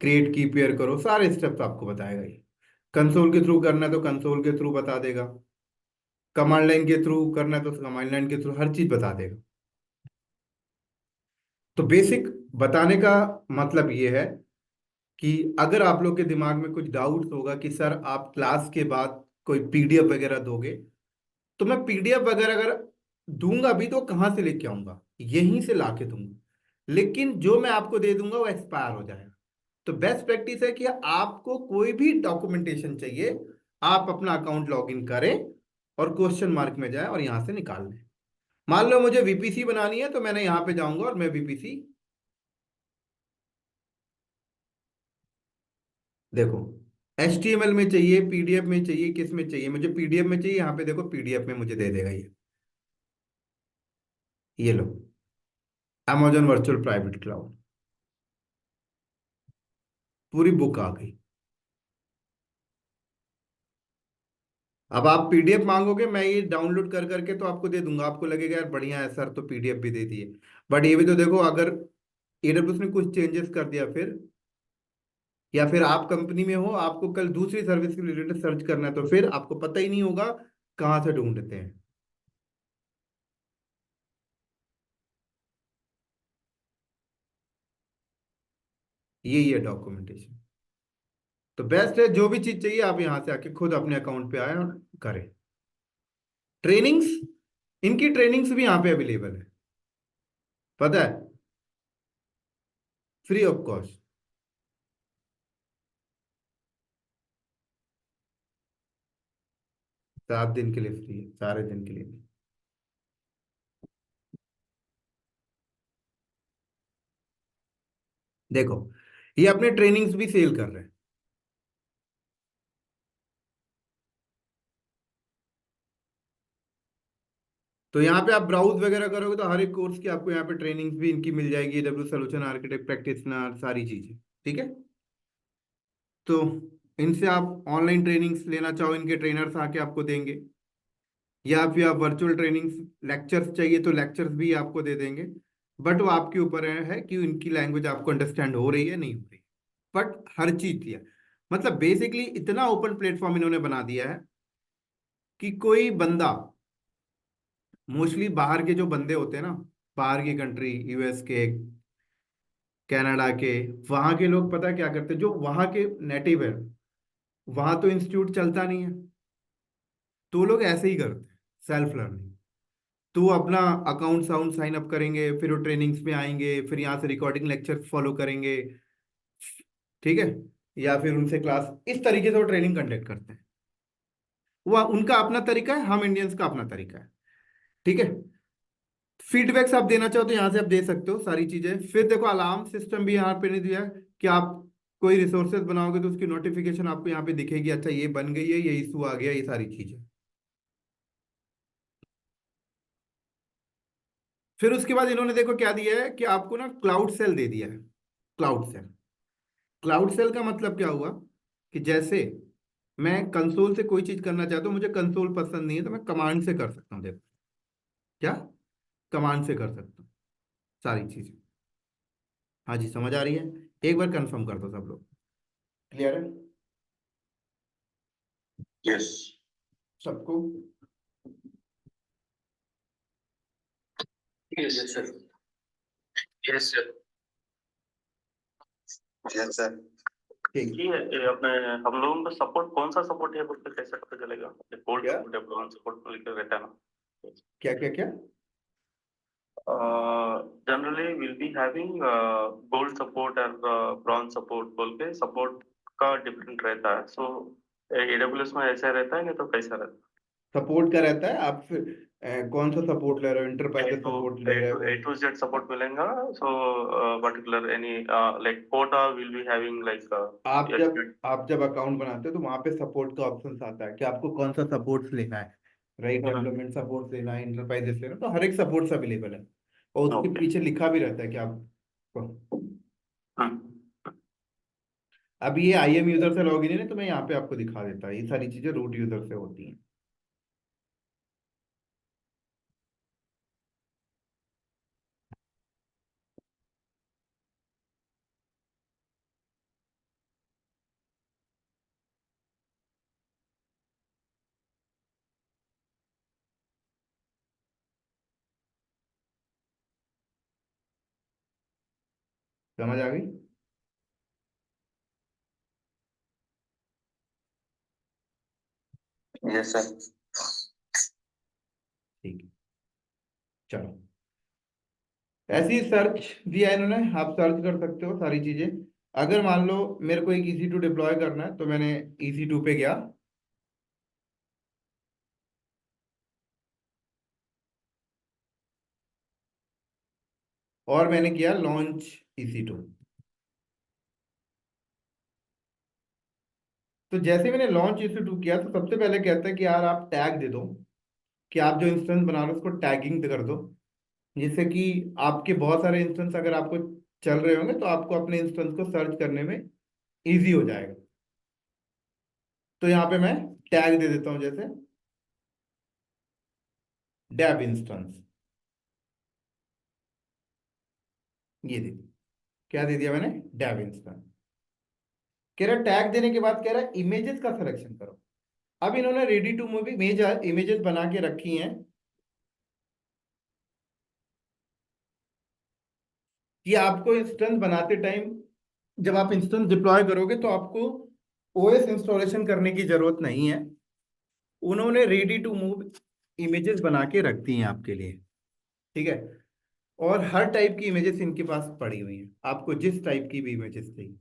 क्रिएट की पेयर करो, सारे स्टेप्स आपको बताएगा ये। कंसोल के थ्रू करना है तो कंसोल के थ्रू बता देगा, कमांड लाइन के थ्रू करना है तो कमांड लाइन के थ्रू, हर चीज बता देगा। तो बेसिक बताने का मतलब ये है कि अगर आप लोग के दिमाग में कुछ डाउट होगा कि सर आप क्लास के बाद कोई PDF वगैरह दोगे, तो मैं PDF वगैरह अगर दूंगा भी तो कहाँ से लेके आऊंगा, यहीं से लाके दूंगा, लेकिन जो मैं आपको दे दूंगा वो एक्सपायर हो जाएगा। तो बेस्ट प्रैक्टिस है कि आपको कोई भी डॉक्यूमेंटेशन चाहिए, आप अपना अकाउंट लॉगिन करें और क्वेश्चन मार्क में जाए और यहां से निकाल लें। मान लो मुझे VPC बनानी है तो मैंने यहां पे जाऊंगा और मैं VPC, देखो HTML में चाहिए, PDF में चाहिए, किस में चाहिए, मुझे PDF में चाहिए, यहाँ पे देखो PDF में मुझे दे देगा ये लो, Amazon वर्चुअल प्राइवेट क्लाउड, पूरी बुक आ गई। अब आप PDF मांगोगे, मैं ये डाउनलोड कर करके तो आपको दे दूंगा, आपको लगेगा यार बढ़िया है सर, तो PDF भी दे दिए। बट ये भी तो देखो, अगर AWS ने कुछ चेंजेस कर दिया फिर, या फिर आप कंपनी में हो, आपको कल दूसरी सर्विस के रिलेटेड सर्च करना है, तो फिर आपको पता ही नहीं होगा कहाँ से ढूंढते हैं। यही है डॉक्यूमेंटेशन। तो बेस्ट है, जो भी चीज चाहिए आप यहाँ से आके खुद अपने अकाउंट पे आए और करें। ट्रेनिंग्स, इनकी ट्रेनिंग्स भी यहाँ पे अवेलेबल है, पता है, फ्री ऑफ कॉस्ट। 7 दिन के लिए फ्री है, 4 दिन के लिए भी। देखो ये अपने ट्रेनिंग्स भी सेल कर रहे हैं। तो यहाँ पे आप ब्राउज वगैरह करोगे तो हर एक कोर्स की आपको यहाँ पे ट्रेनिंग्स भी इनकी मिल जाएगी, AWS सोल्यूशन आर्किटेक्ट प्रैक्टिशनर, सारी चीजें। ठीक है, तो इनसे आप ऑनलाइन ट्रेनिंग्स लेना चाहो, इनके ट्रेनर्स आके आपको देंगे, या फिर आप वर्चुअल ट्रेनिंग्स लेक्चर्स चाहिए तो लेक्चर्स भी आपको दे देंगे। बट वो आपके ऊपर है कि इनकी लैंग्वेज आपको अंडरस्टैंड हो रही है नहीं हो रही। बट हर चीज दिया, मतलब बेसिकली इतना ओपन प्लेटफॉर्म इन्होंने बना दिया है कि कोई बंदा, मोस्टली बाहर के जो बंदे होते हैं ना, बाहर की कंट्री, US के, कनाडा के, वहां के लोग पता क्या करते हैं, जो वहां के नेटिव है, वहां तो इंस्टीट्यूट चलता नहीं है, तो वो लोग ऐसे ही करते हैं, सेल्फ लर्निंग। तो वो अपना अकाउंट साउंड साइन अप करेंगे, फिर वो ट्रेनिंग्स में आएंगे, फिर यहाँ से रिकॉर्डिंग लेक्चर फॉलो करेंगे। ठीक है, या फिर उनसे क्लास, इस तरीके से वो ट्रेनिंग कंडक्ट करते हैं। वो उनका अपना तरीका है, हम इंडियंस का अपना तरीका है। ठीक है, फीडबैक्स आप देना चाहो तो यहाँ से आप दे सकते हो सारी चीजें। फिर देखो अलार्म सिस्टम भी यहाँ पे नहीं दिया है कि आप कोई रिसोर्सेज बनाओगे तो उसकी नोटिफिकेशन आपको यहाँ पे दिखेगी, अच्छा ये बन गई है, ये इशू आ गया, ये सारी चीजें। फिर उसके बाद इन्होंने देखो क्या दिया है कि आपको ना क्लाउड सेल दे दिया है। क्लाउड सेल, क्लाउड सेल का मतलब क्या हुआ कि जैसे मैं कंसोल से कोई चीज करना चाहता हूँ, मुझे कंसोल पसंद नहीं है, तो मैं कमांड से कर सकता हूँ। देखो क्या, कमांड से कर सकता हूँ सारी चीजें। हाँ जी, समझ आ रही है? एक बार कंफर्म कर दो सब लोग, क्लियर है Yes. सबको? Yes, sir. Yes, sir. Yes, sir. ठीक। ये अपने हम लोगों का सपोर्ट कौन सा सपोर्ट है बोल के कैसे पता चलेगा? गोल्ड क्या सपोर्ट है, ब्रॉन्ज सपोर्ट लिखा रहता है ना? क्या क्या क्या? Generally will be having gold support और ब्रॉन्ज सपोर्ट बोल के सपोर्ट का डिफरेंट रहता है। सो AWS में ऐसा रहता है नहीं तो कैसा रहता सपोर्ट का रहता है, आप फिर कौन सा सपोर्ट ले रहे हो, है? इंटरप्राइज सपोर्ट ले रहे हो? A to Z सपोर्ट मिलेगा। So particular any like quota will be having like आप जब अकाउंट बनाते हो तो वहां पे सपोर्ट का ऑप्शन आता है कि आपको कौन सा सपोर्ट लेना है, राइट? डेवलपमेंट सपोर्ट लेना है, इंटरप्राइजेस लेना है, तो हर एक सपोर्ट अवेलेबल है। और उसके ओके। पीछे लिखा भी रहता है कि आप, अब ये IM यूजर से लॉगिन है तो मैं यहाँ पे आपको दिखा देता है, ये सारी चीजें रूट यूजर से होती हैं। समझ आ गई? Yes sir. ठीक है, चलो, ऐसी सर्च दिया है इन्होंने, आप सर्च कर सकते हो सारी चीजें। अगर मान लो मेरे को एक EC2 डिप्लॉय करना है तो मैंने EC2 पे गया, और मैंने किया लॉन्च EC2। तो जैसे मैंने लॉन्च EC2 किया तो सबसे पहले कहता है कि यार आप टैग दे दो, कि आप जो इंस्टेंस बना रहे हो उसको टैगिंग कर दो, जिससे कि आपके बहुत सारे इंस्टेंस अगर आपको चल रहे होंगे तो आपको अपने इंस्टेंस को सर्च करने में इजी हो जाएगा। तो यहाँ पे मैं टैग दे देता हूँ, जैसे डेव इंस्टेंस, ये दे, क्या दे दिया मैंने? Dev instance. कह रहा टैग देने के बाद कह रहा इमेजेस का सिलेक्शन करो। अब इन्होंने रेडी टू मूव इमेजेस बना के रखी हैं कि आपको इंस्टेंस बनाते टाइम, जब आप इंस्टेंस डिप्लॉय करोगे तो आपको OS इंस्टॉलेशन करने की जरूरत नहीं है। उन्होंने रेडी टू मूव इमेजेस बना के रख दी हैं आपके लिए। ठीक है, और हर टाइप की इमेजेस इनके पास पड़ी हुई हैं, आपको जिस टाइप की भी इमेजेस चाहिए,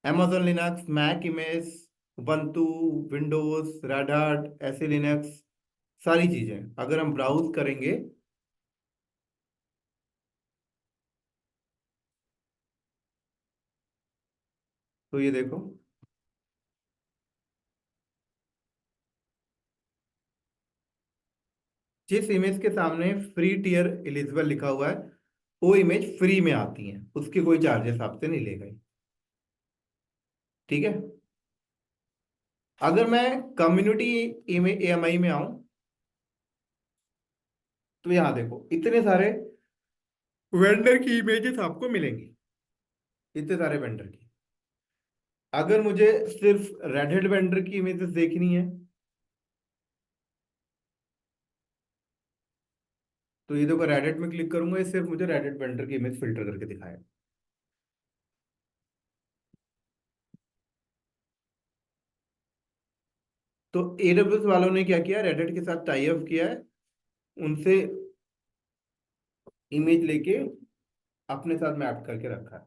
Amazon Linux, Mac image, ubuntu, Windows, Red Hat, ऐसे लिनक्स, सारी चीजें अगर हम ब्राउज करेंगे तो ये देखो, जिस इमेज के सामने फ्री टियर एलिजिबल लिखा हुआ है वो इमेज फ्री में आती है, उसके कोई चार्जेस आपसे नहीं लेगा। ठीक है। अगर मैं कम्युनिटी एएमआई में आऊं तो यहां देखो इतने सारे वेंडर की इमेजेस आपको मिलेंगी, इतने सारे वेंडर की। अगर मुझे सिर्फ रेड हेड वेंडर की इमेजेस देखनी है तो ये देखो रेड हेड में क्लिक करूंगा, ये सिर्फ मुझे रेड हेड वेंडर की इमेज फिल्टर करके दिखाएगा। तो एडब्ल्यूएस वालों ने क्या किया, रेड हेड के साथ टाई अप किया है, उनसे इमेज लेके अपने साथ मैप करके रखा है।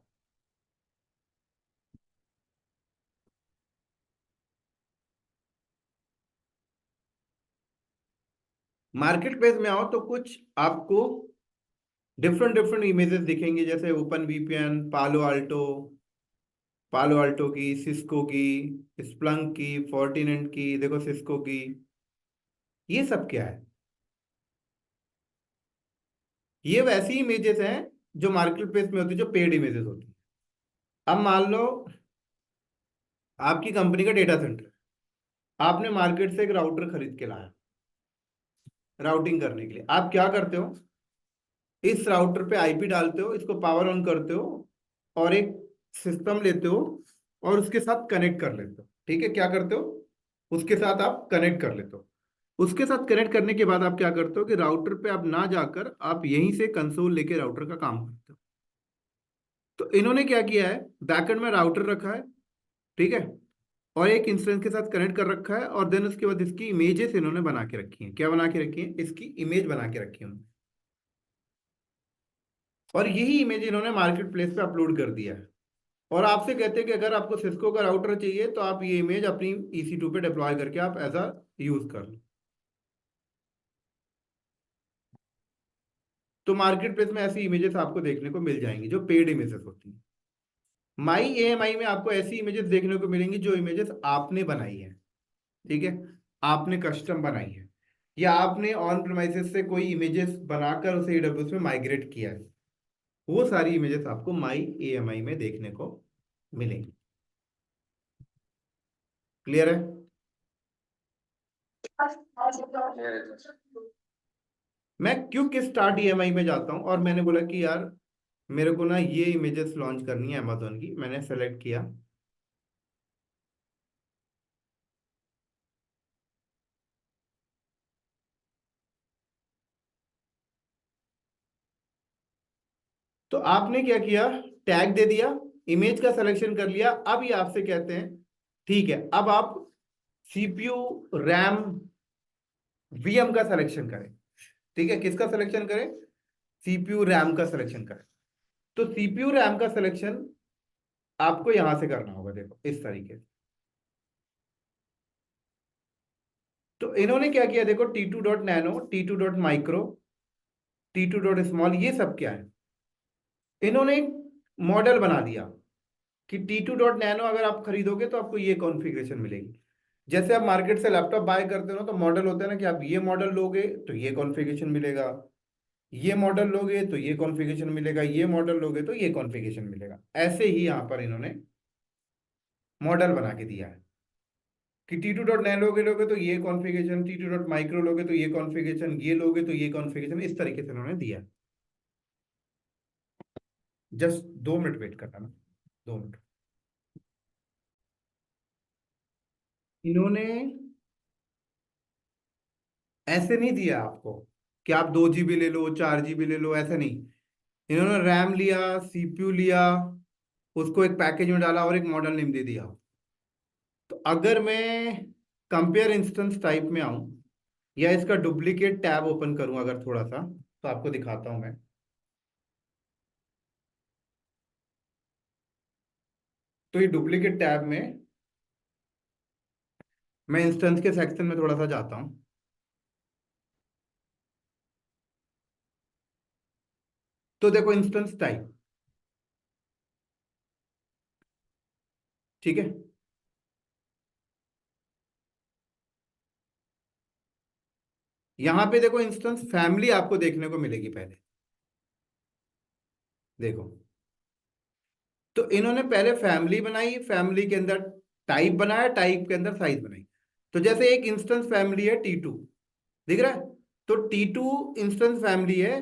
मार्केट प्लेस में आओ तो कुछ आपको डिफरेंट डिफरेंट इमेजेस दिखेंगे, जैसे ओपन वीपीएन, पालो अल्टो की, सिस्को की, स्प्लंक की, फोर्टिनेट की, देखो सिस्को की। ये सब क्या है? ये वैसी इमेजेस हैं जो मार्केट प्लेस में होती है, जो पेड इमेजेस होती है। अब मान लो आपकी कंपनी का डेटा सेंटर है, आपने मार्केट से एक राउटर खरीद के लाया राउटिंग करने के लिए। आप क्या करते हो, इस राउटर पे आईपी डालते हो, इसको पावर ऑन करते हो और एक सिस्टम लेते हो और उसके साथ कनेक्ट कर लेते हो। ठीक है, क्या करते हो, उसके साथ आप कनेक्ट कर लेते हो। उसके साथ कनेक्ट करने के बाद आप क्या करते हो कि राउटर पे आप ना जाकर आप यहीं से कंसोल लेके राउटर का काम करते हो। तो इन्होंने क्या किया है, बैकएंड में राउटर रखा है, ठीक है, और एक इंस्टेंस के साथ कनेक्ट कर रखा है, और देन उसके बाद इसकी इमेजेस इन्होंने बना के रखी है। क्या बना के रखी है, इसकी इमेज बना के रखी है। और यही इमेज इन्होंने मार्केट प्लेस पे अपलोड कर दिया है। और आपसे कहते हैं कि अगर आपको सिस्को का राउटर चाहिए तो आप ये इमेज अपनी EC2 पे डिप्लॉय करके आप एज अ यूज कर लो। तो मार्केट प्लेस में ऐसी इमेजेस आपको देखने को मिल जाएंगी जो पेड इमेजेस होती हैं। माई एएमआई में आपको ऐसी इमेजेस देखने को मिलेंगी जो इमेजेस आपने बनाई है। ठीक है, आपने कस्टम बनाई है, या आपने ऑन प्रेमाइसेस से कोई इमेजेस बनाकर उसे AWS में माइग्रेट किया है। वो सारी इमेजेस आपको माई एएमआई में देखने को मिलेंगी। क्लियर है? मैं क्विक स्टार्ट EMI में जाता हूँ और मैंने बोला कि यार मेरे को ना ये इमेजेस लॉन्च करनी है अमेजोन की। मैंने सेलेक्ट किया, तो आपने क्या किया, टैग दे दिया, इमेज का सिलेक्शन कर लिया। अब ये आपसे कहते हैं ठीक है अब आप CPU, रैम, VM का सिलेक्शन करें। ठीक है, किसका सिलेक्शन करें, CPU रैम का सिलेक्शन करें। तो CPU रैम का सिलेक्शन आपको यहां से करना होगा, देखो इस तरीके से। तो इन्होंने क्या किया, देखो T2.nano, T2.micro, T2.small, ये सब क्या है, इन्होंने एक मॉडल बना दिया कि T2.nano अगर आप खरीदोगे तो आपको ये कॉन्फ़िगरेशन मिलेगी। जैसे आप मार्केट से लैपटॉप बाय करते हो ना, तो मॉडल होता है ना कि आप ये मॉडल लोगे तो ये कॉन्फ़िगरेशन मिलेगा, ये मॉडल लोगे तो ये कॉन्फ़िगरेशन मिलेगा, ये मॉडल लोगे तो ये कॉन्फ़िगरेशन मिलेगा। ऐसे ही यहाँ पर इन्होंने मॉडल बना के दिया है कि T2.nano लोगे तो ये कॉन्फ़िगरेशन, T2.micro लोगे तो ये कॉन्फ़िगरेशन, ये लोगे तो ये कॉन्फ़िगरेशन, इस तरीके से इन्होंने दिया। जस्ट 2 मिनट वेट करना ना, 2 मिनट। इन्होंने ऐसे नहीं दिया आपको कि आप 2 GB ले लो, 4 GB ले लो, ऐसा नहीं। इन्होंने रैम लिया, CPU लिया, उसको एक पैकेज में डाला और एक मॉडल नेम दे दिया। तो अगर मैं कंपेयर इंस्टेंस टाइप में आऊं या इसका डुप्लीकेट टैब ओपन करूं अगर थोड़ा सा, तो आपको दिखाता हूं मैं। तो ये डुप्लीकेट टैब में मैं इंस्टेंस के सेक्शन में थोड़ा सा जाता हूँ। तो देखो इंस्टेंस टाइप, ठीक है। यहां पे देखो इंस्टेंस फैमिली आपको देखने को मिलेगी पहले, देखो। तो इन्होंने पहले फैमिली बनाई, फैमिली के अंदर टाइप बनाया, टाइप के अंदर साइज बनाई। तो जैसे एक इंस्टेंस फैमिली है T2, दिख रहा है? तो T2 इंस्टेंस फैमिली है।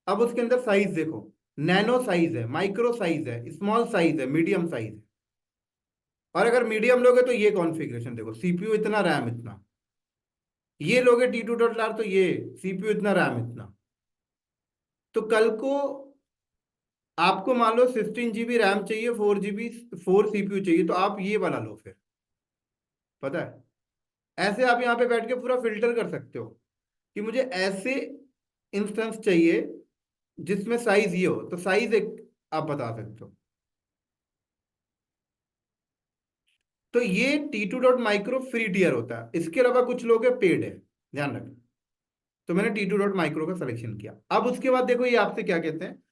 अब उसके अंदर साइज देखो, नैनो साइज है, माइक्रो साइज है, स्मॉल साइज है, मीडियम साइज है। और अगर मीडियम लोगे तो ये कॉन्फ़िगरेशन देखो, सीपीयू इतना, रैम इतना। ये लोगे T2.R तो ये सीपीयू इतना, रैम इतना। तो कल को आपको मान लो 16 GB रैम चाहिए, 4 GB 4 सीपीयू चाहिए, तो आप ये वाला लो फिर। पता है, ऐसे आप यहाँ पे बैठ के पूरा फिल्टर कर सकते हो कि मुझे ऐसे इंस्टेंस चाहिए जिसमें साइज ये हो, तो साइज एक आप बता सकते हो। तो ये T2.micro फ्री टियर होता है, इसके अलावा कुछ लोग है पेड है, ध्यान रखना। तो मैंने T2.micro का सिलेक्शन किया। अब उसके बाद देखो ये आपसे क्या कहते हैं,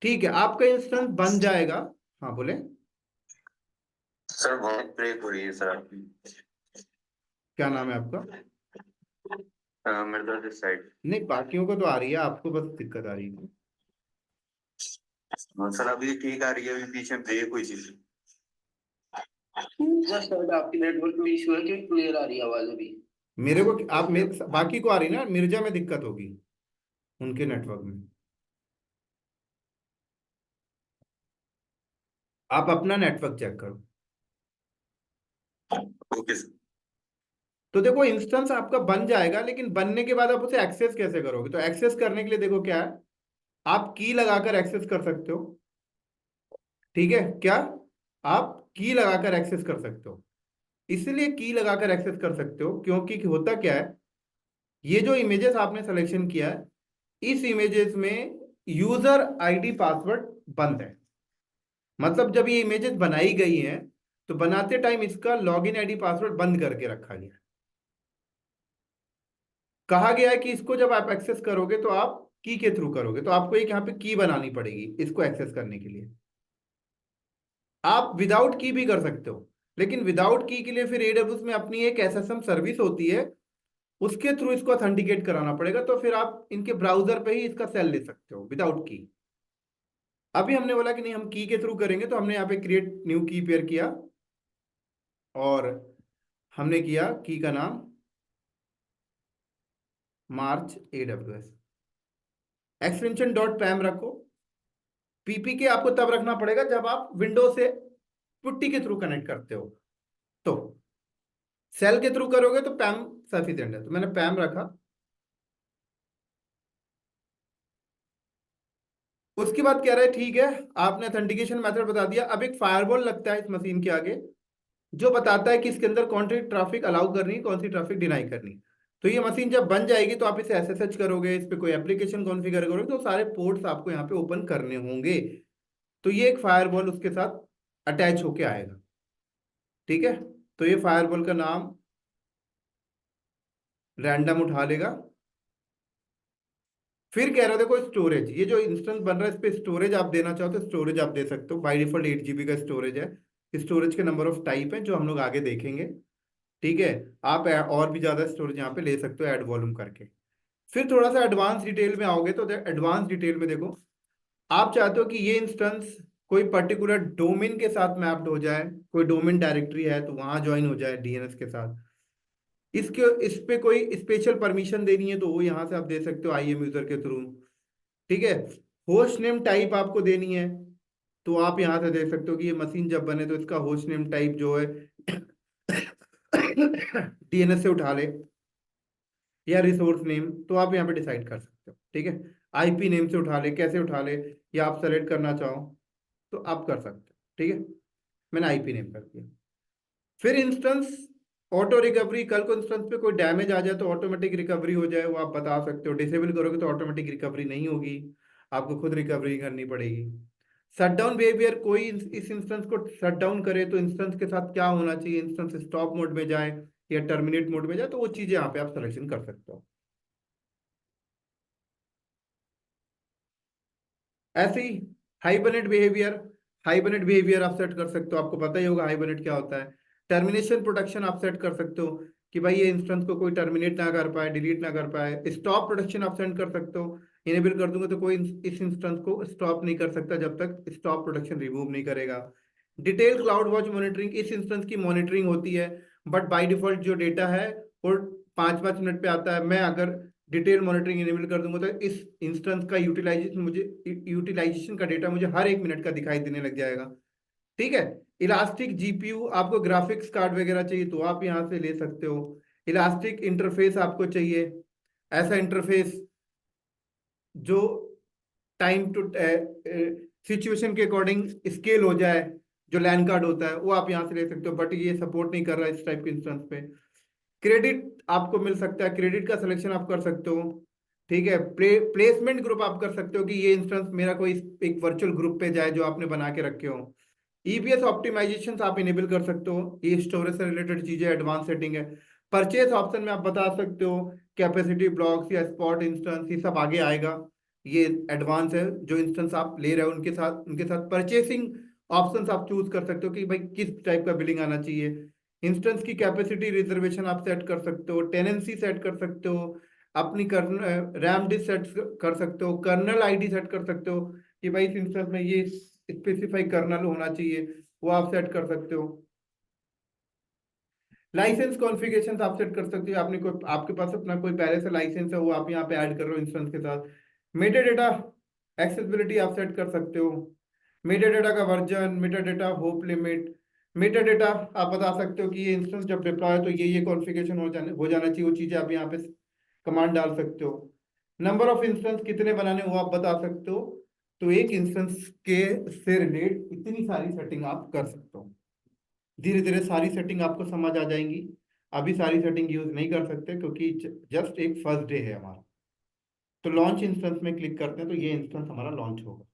ठीक है आपका इंस्टेंस बन जाएगा। हाँ बोले। सर बहुत ब्रेक हो रही है सर आपकी। क्या नाम है आपका? मेरे तरफ इस साइड। नहीं, बाकियों को तो आ रही है, आपको बस दिक्कत आ रही है। सर अभी ठीक आ रही है, अभी पीछे ब्रेक हुई थी। सर आपकी नेटवर्क में इशू है कि क्लियर आ रही है आवाज अभी? मेरे को आप मेरे बाकी को आ रही ना, मिर्जा में दिक्कत होगी उनके नेटवर्क में। आप अपना नेटवर्क चेक करो। Okay sir. तो देखो इंस्टेंस आपका बन जाएगा, लेकिन बनने के बाद आप उसे एक्सेस कैसे करोगे? तो एक्सेस करने के लिए देखो क्या है, आप की लगाकर एक्सेस कर सकते हो। ठीक है क्या? आप की लगाकर एक्सेस कर सकते हो। इसलिए की लगाकर एक्सेस कर सकते हो क्योंकि होता क्या है, ये जो इमेजेस आपने सिलेक्शन किया है, इस इमेजेस में यूजर आईडी पासवर्ड बंद है। मतलब जब ये इमेजेस बनाई गई हैं तो बनाते टाइम इसका लॉगिन आईडी पासवर्ड बंद करके रखा गया है। कहा गया है कि इसको जब आप एक्सेस करोगे तो आप की के थ्रू करोगे, तो आपको एक यहाँ पे की बनानी पड़ेगी इसको एक्सेस करने के लिए। आप विदाउट की भी कर सकते हो, लेकिन विदाउट की के लिए फिर एडब्ल्यूएस में अपनी एक एसएसएम सर्विस होती है, उसके थ्रू इसको ऑथेंटिकेट कराना पड़ेगा। तो फिर आप इनके ब्राउजर पे ही इसका सेल ले सकते हो विदाउट की। अभी हमने बोला कि नहीं हम की के थ्रू करेंगे, तो हमने यहाँ पे क्रिएट न्यू की पेयर किया और हमने किया की का नाम मार्च AWS। एक्सटेंशन डॉट पैम रखो। पीपीके आपको तब रखना पड़ेगा जब आप विंडो से पुट्टी के थ्रू कनेक्ट करते हो। तो सेल के थ्रू करोगे तो पैम सफिशिएंट है, तो मैंने पैम रखा। उसके बाद कह रहा है ठीक है आपने ऑथेंटिकेशन मेथड बता दिया, अब एक फायरवॉल लगता है इस मशीन के आगे जो बताता है कि इसके अंदर कौन सी ट्रैफिक अलाउ करनी है, कौन सी ट्रैफिक डिनाई करनी है। तो ये मशीन जब बन जाएगी तो आप इसे एसएसएच करोगे, इस पे कोई एप्लीकेशन कॉन्फ़िगर करोगे, तो सारे पोर्ट्स आपको यहाँ पे ओपन करने होंगे। तो ये एक फायरवॉल उसके साथ अटैच होके आएगा। ठीक है, तो ये फायरवॉल का नाम रैंडम उठा लेगा। फिर कह रहे देखो स्टोरेज, ये जो इंस्टेंस बन रहा है इस पे स्टोरेज आप देना चाहो तो स्टोरेज आप दे सकते हो। बाय डिफॉल्ट 8 GB का स्टोरेज है। स्टोरेज के नंबर ऑफ टाइप है जो हम लोग आगे देखेंगे। ठीक है, आप और भी ज्यादा स्टोरेज यहाँ पे ले सकते हो ऐड वॉल्यूम करके। फिर थोड़ा सा एडवांस डिटेल में आओगे तो एडवांस डिटेल में देखो, आप चाहते हो कि ये इंस्टेंस कोई पर्टिकुलर डोमेन के साथ मैप्ड हो जाए, कोई डोमेन डायरेक्टरी है तो वहां ज्वाइन हो जाए डीएनएस के साथ। इसके इस पे कोई स्पेशल परमिशन देनी है तो वो यहाँ से आप दे सकते हो आईएम यूजर के थ्रू। ठीक है, होस्ट नेम टाइप आपको देनी है तो आप यहाँ से दे सकते हो कि ये मशीन जब बने तो इसका होस्ट नेम टाइप जो है डीएनएस से उठा ले, या रिसोर्स नेम तो आप यहाँ पे डिसाइड कर सकते हो। ठीक है, आईपी नेम से उठा ले, कैसे उठा ले, या आप सेलेक्ट करना चाहो तो आप कर सकते हो। ठीक है, मैंने आईपी नेम कर दिया। फिर इंस्टेंस ऑटो रिकवरी, कल को इंस्टेंस पे कोई डैमेज आ जाए तो ऑटोमेटिक रिकवरी हो जाए वो आप बता सकते हो। डिसेबल करोगे तो ऑटोमेटिक रिकवरी नहीं होगी, आपको खुद रिकवरी करनी पड़ेगी। शटडाउन बिहेवियर, कोई इस इंस्टेंस को शट डाउन करे तो इंस्टेंस के साथ क्या होना चाहिए, इंस्टेंस स्टॉप मोड में जाए या टर्मिनेट मोड में जाए, तो वो चीजें यहाँ पे आप सिलेक्शन कर सकते हो। ऐसे ही हाइबरनेट बिहेवियर आप सेट कर सकते हो। आपको पता ही होगा हाइबरनेट क्या होता है। टर्मिनेशन प्रोटेक्शन आप सेट कर सकते हो कि भाई ये इंस्टेंस को कोई टर्मिनेट ना कर पाए, डिलीट ना कर पाए। स्टॉप प्रोटेक्शन आप सेट कर सकते हो। इनेबल कर दूंगा तो कोई इस इंस्टेंस को स्टॉप नहीं कर सकता जब तक स्टॉप प्रोटेक्शन रिमूव नहीं करेगा। डिटेल क्लाउड वॉच मॉनिटरिंग, इस इंस्टेंस की मॉनिटरिंग होती है, बट बाय डिफॉल्ट जो डेटा है वो 5-5 मिनट पे आता है। मैं अगर डिटेल मॉनिटरिंग इनेबल कर दूंगा तो इस इंस्टेंस का यूटिलाइजेशन का डेटा मुझे हर 1 मिनट का दिखाई देने लग जाएगा। ठीक है। इलास्टिक जीपीयू, आपको ग्राफिक्स कार्ड वगैरह चाहिए तो आप यहाँ से ले सकते हो। इलास्टिक इंटरफेस आपको चाहिए, ऐसा इंटरफेस जो टाइम टू सिचुएशन के अकॉर्डिंग स्केल हो जाए। जो लैन कार्ड होता है वो आप यहाँ से ले सकते हो, बट ये सपोर्ट नहीं कर रहा है इस टाइप के इंस्टेंस पे। क्रेडिट आपको मिल सकता है, क्रेडिट का सिलेक्शन आप कर सकते हो। ठीक है। प्लेसमेंट ग्रुप आप कर सकते हो कि ये इंस्टेंस मेरा कोई एक वर्चुअल ग्रुप पे जाए जो आपने बना के रखे हो। ईबीएस ऑप्टिमाइजेशन आप इनेबल कर सकते हो, ये स्टोरेज से रिलेटेड चीजें एडवांस सेटिंग है। परचेज ऑप्शन में आप बता सकते हो कैपेसिटी ब्लॉक्स या स्पॉट इंस्टेंस, ये सब आगे आएगा। ये एडवांस है, जो इंस्टेंस आप ले रहे हो उनके साथ परचेसिंग ऑप्शंस आप चूज कर सकते हो कि भाई किस टाइप का बिलिंग आना चाहिए। इंस्टेंस की कैपेसिटी रिजर्वेशन आप सेट कर सकते हो, टेनेंसी सेट कर सकते हो, अपनी रैम डिस्क सेट कर सकते हो, कर्नल आईडी सेट कर सकते हो कि भाई इस इंस्टेंस में ये स्पेसिफाई कर्नल होना चाहिए, वो आप सेट कर सकते हो। लाइसेंस कॉन्फ़िगरेशन आप सेट कर सकते हो। आपने कोई, आपके पास अपना कोई पहले से लाइसेंस है वो आप यहाँ पे ऐड कर रहे हो इंस्टेंस के साथ। मेटा डेटा एक्सेसिबिलिटी आप सेट कर सकते हो, मेटा डेटा का version, Meta data hope limit. Meta data आप बता सकते हो कि ये इंस्टेंस जब डिप्लॉय है तो ये कॉन्फ़िगरेशन हो जाना चाहिए, वो चीज़ें आप यहाँ पे कमांड डाल सकते हो। नंबर ऑफ इंस्टेंस कितने बनाने वो आप बता सकते हो। तो एक इंस्टेंस के से रिलेट इतनी सारी सेटिंग आप कर सकते हो। धीरे धीरे सारी सेटिंग आपको समझ आ जाएंगी। अभी सारी सेटिंग यूज नहीं कर सकते क्योंकि जस्ट एक फर्स्ट डे है हमारा। तो लॉन्च इंस्टेंस में क्लिक करते हैं तो ये इंस्टेंस हमारा लॉन्च होगा।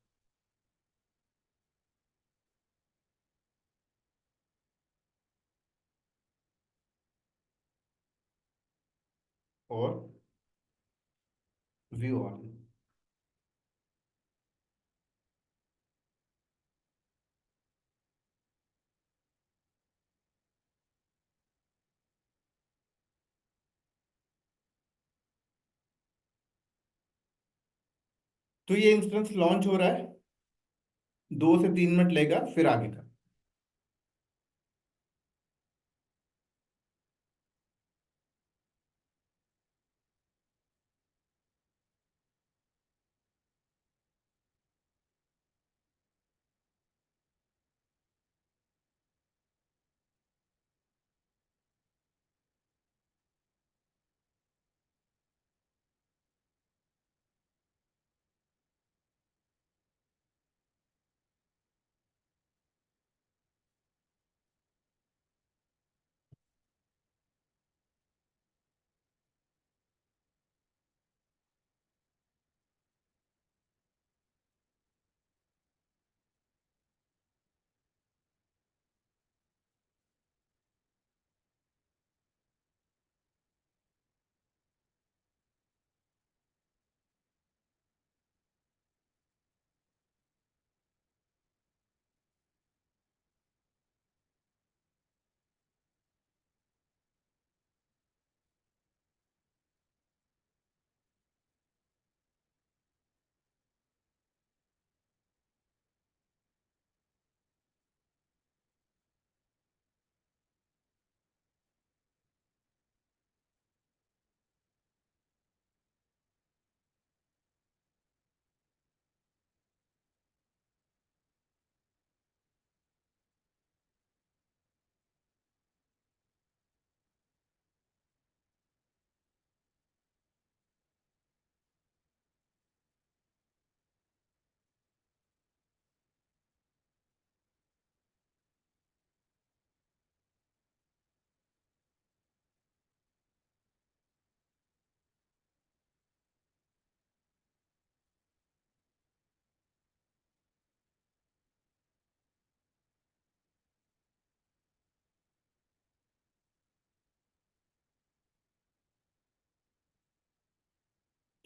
और व्यू ऑन। तो ये इंस्टेंस लॉन्च हो रहा है, 2 से 3 मिनट लेगा, फिर आगे का।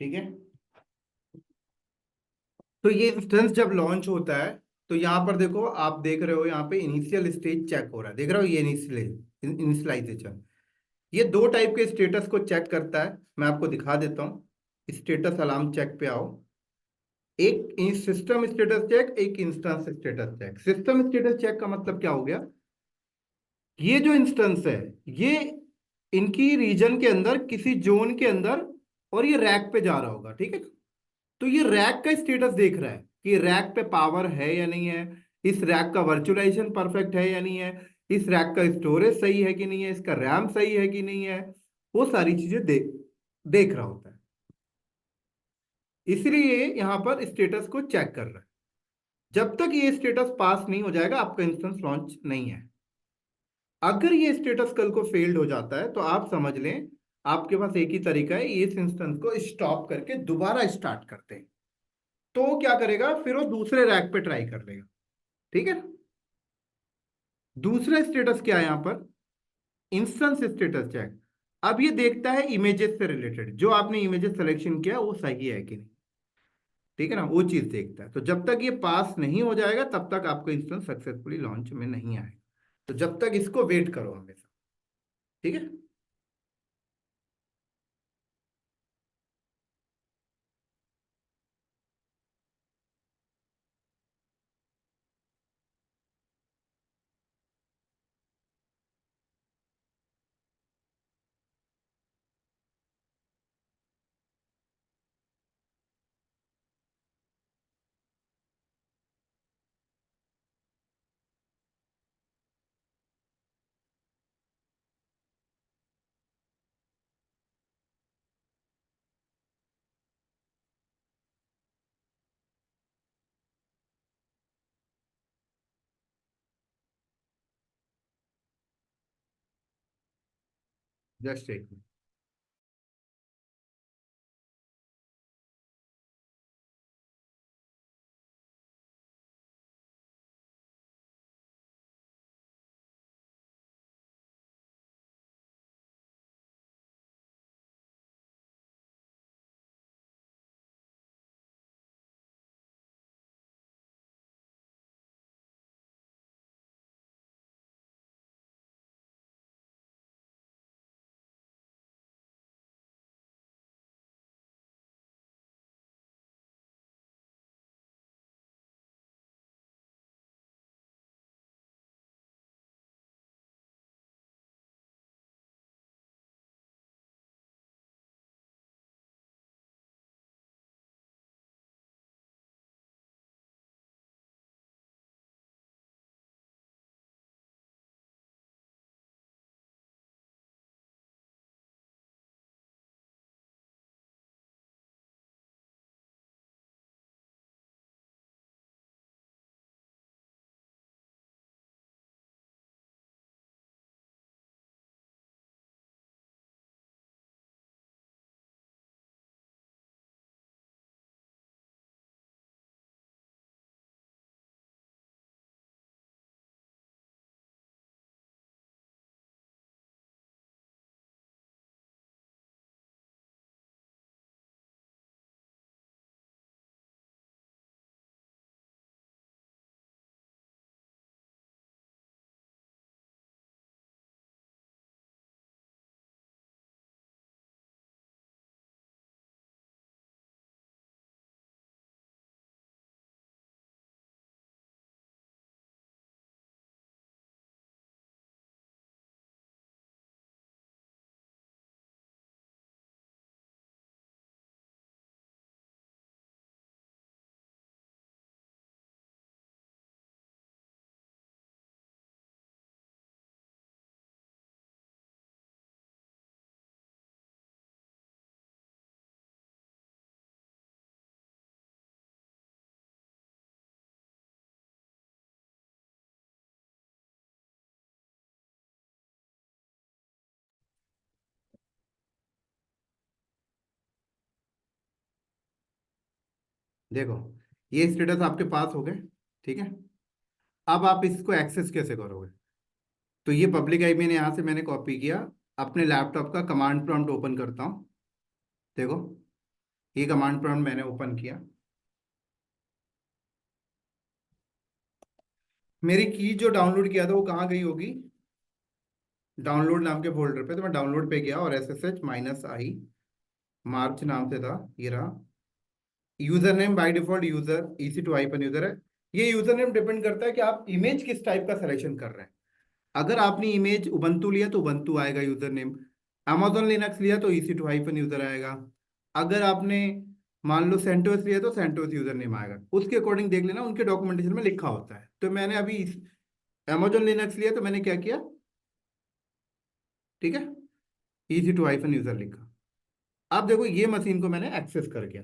ठीक है। तो ये इंस्टेंस जब लॉन्च होता है तो यहाँ पर देखो, आप देख रहे हो यहाँ पे इनिशियल स्टेज चेक हो रहा है, देख रहे हो, ये इनिशियलाइजेशन। ये दो टाइप के स्टेटस को चेक करता है, मैं आपको दिखा देता हूँ। स्टेटस अलार्म चेक पे आओ। एक सिस्टम स्टेटस चेक, एक instance status check. System status check का मतलब क्या हो गया, ये जो इंस्टेंस है, ये इनकी रीजन के अंदर किसी जोन के अंदर, और ये रैक पे जा रहा होगा, ठीक है। तो ये रैक का स्टेटस देख रहा है कि रैक पे पावर है या नहीं है, इस रैक का वर्चुअलाइजेशन परफेक्ट है या नहीं है, इस रैक का स्टोरेज सही है कि नहीं है, इसका रैम सही है कि नहीं है, वो सारी चीजें देख देख रहा होता है। इसलिए यहां पर स्टेटस को चेक कर रहा है। जब तक ये स्टेटस पास नहीं हो जाएगा, आपका इंस्टेंस लॉन्च नहीं है। अगर ये स्टेटस कल को फेल्ड हो जाता है तो आप समझ लें, आपके पास एक ही तरीका है, इस इंस्टेंस को स्टॉप करके दोबारा स्टार्ट करते हैं। तो वो क्या करेगा, फिर वो दूसरे रैक पे ट्राई कर लेगा, ठीक है। दूसरा स्टेटस क्या है यहां पर, इंस्टेंस स्टेटस चेक। अब ये देखता है इमेजेस से रिलेटेड, जो आपने इमेजेस सिलेक्शन किया वो सही है कि नहीं, ठीक है ना, वो चीज देखता है। तो जब तक ये पास नहीं हो जाएगा तब तक आपका इंस्टेंस सक्सेसफुली लॉन्च में नहीं आएगा। तो जब तक इसको वेट करो हमेशा, ठीक है। जस्ट एक मिनट। देखो, ये स्टेटस आपके पास हो गए, ठीक है। अब आप इसको एक्सेस कैसे करोगे, तो ये पब्लिक आई मैंने यहाँ से मैंने कॉपी किया, अपने लैपटॉप का कमांड प्रॉम्प्ट ओपन करता हूँ। देखो, ये कमांड प्रॉम्प्ट मैंने ओपन किया, मेरी की जो डाउनलोड किया था वो कहाँ गई होगी, डाउनलोड नाम के फोल्डर पे। तो मैं डाउनलोड पे गया और SSH-i मार्च नाम से था, ये रहा। User name by default user EC2 hyphen user है। ये यूजर नेम डिपेंड करता है कि आप इमेज किस टाइप का सिलेक्शन कर रहे हैं। अगर आपने इमेज उबंटू लिया तो उबंटू आएगा यूजर नेम, amazon लिनक्स लिया तो EC2 हाइपन यूजर आएगा, अगर आपने मान लो सेंटोस लिया तो सेंटोस यूजर नेम आएगा। उसके अकॉर्डिंग देख लेना, उनके डॉक्यूमेंटेशन में लिखा होता है। तो मैंने अभी amazon लिनक्स लिया तो मैंने क्या किया, ठीक है, EC2 हाइफन यूजर लिखा। अब देखो ये मशीन को मैंने एक्सेस कर गया,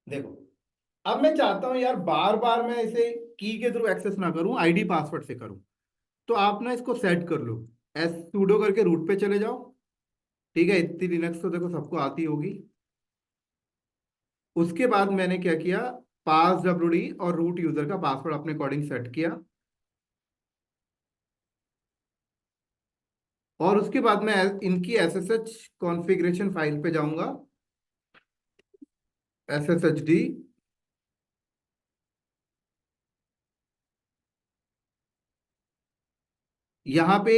देखो। अब मैं चाहता हूं यार बार बार मैं इसे की के थ्रू एक्सेस ना करूं, आईडी पासवर्ड से करूं। तो आप ना इसको सेट कर लो, एस sudo करके रूट पे चले जाओ, ठीक है। इतनी लिनक्स तो देखो सबको आती होगी। उसके बाद मैंने क्या किया, पास wd और रूट यूजर का पासवर्ड अपने अकॉर्डिंग सेट किया। और उसके बाद मैं इनकी SSH कॉन्फ़िगरेशन फाइल पे जाऊंगा, SSHD, यहाँ पे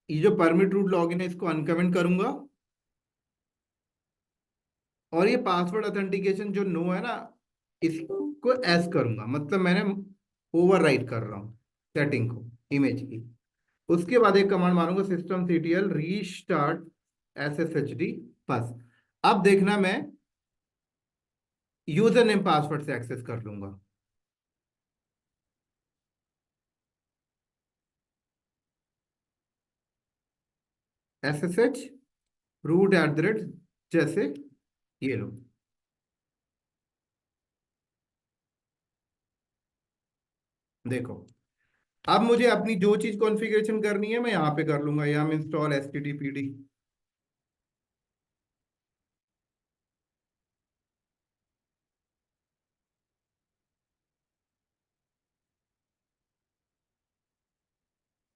ये जो परमिट रूट लॉगिन है इसको अनकमेंट करूंगा, और ये पासवर्ड ऑथेंटिकेशन जो नो है ना, इसको एस करूंगा, मतलब मैंने ओवरराइट कर रहा हूँ सेटिंग को, इमेज की। उसके बाद एक कमांड मारूंगा, systemctl रीस्टार्ट SSHD। बस अब देखना मैं यूजर नेम पासवर्ड से एक्सेस कर लूंगा। SSH root @ जैसे ये लो, देखो। अब मुझे अपनी जो चीज कॉन्फ़िगरेशन करनी है मैं यहाँ पे कर लूंगा, यहाँ में इंस्टॉल httpd।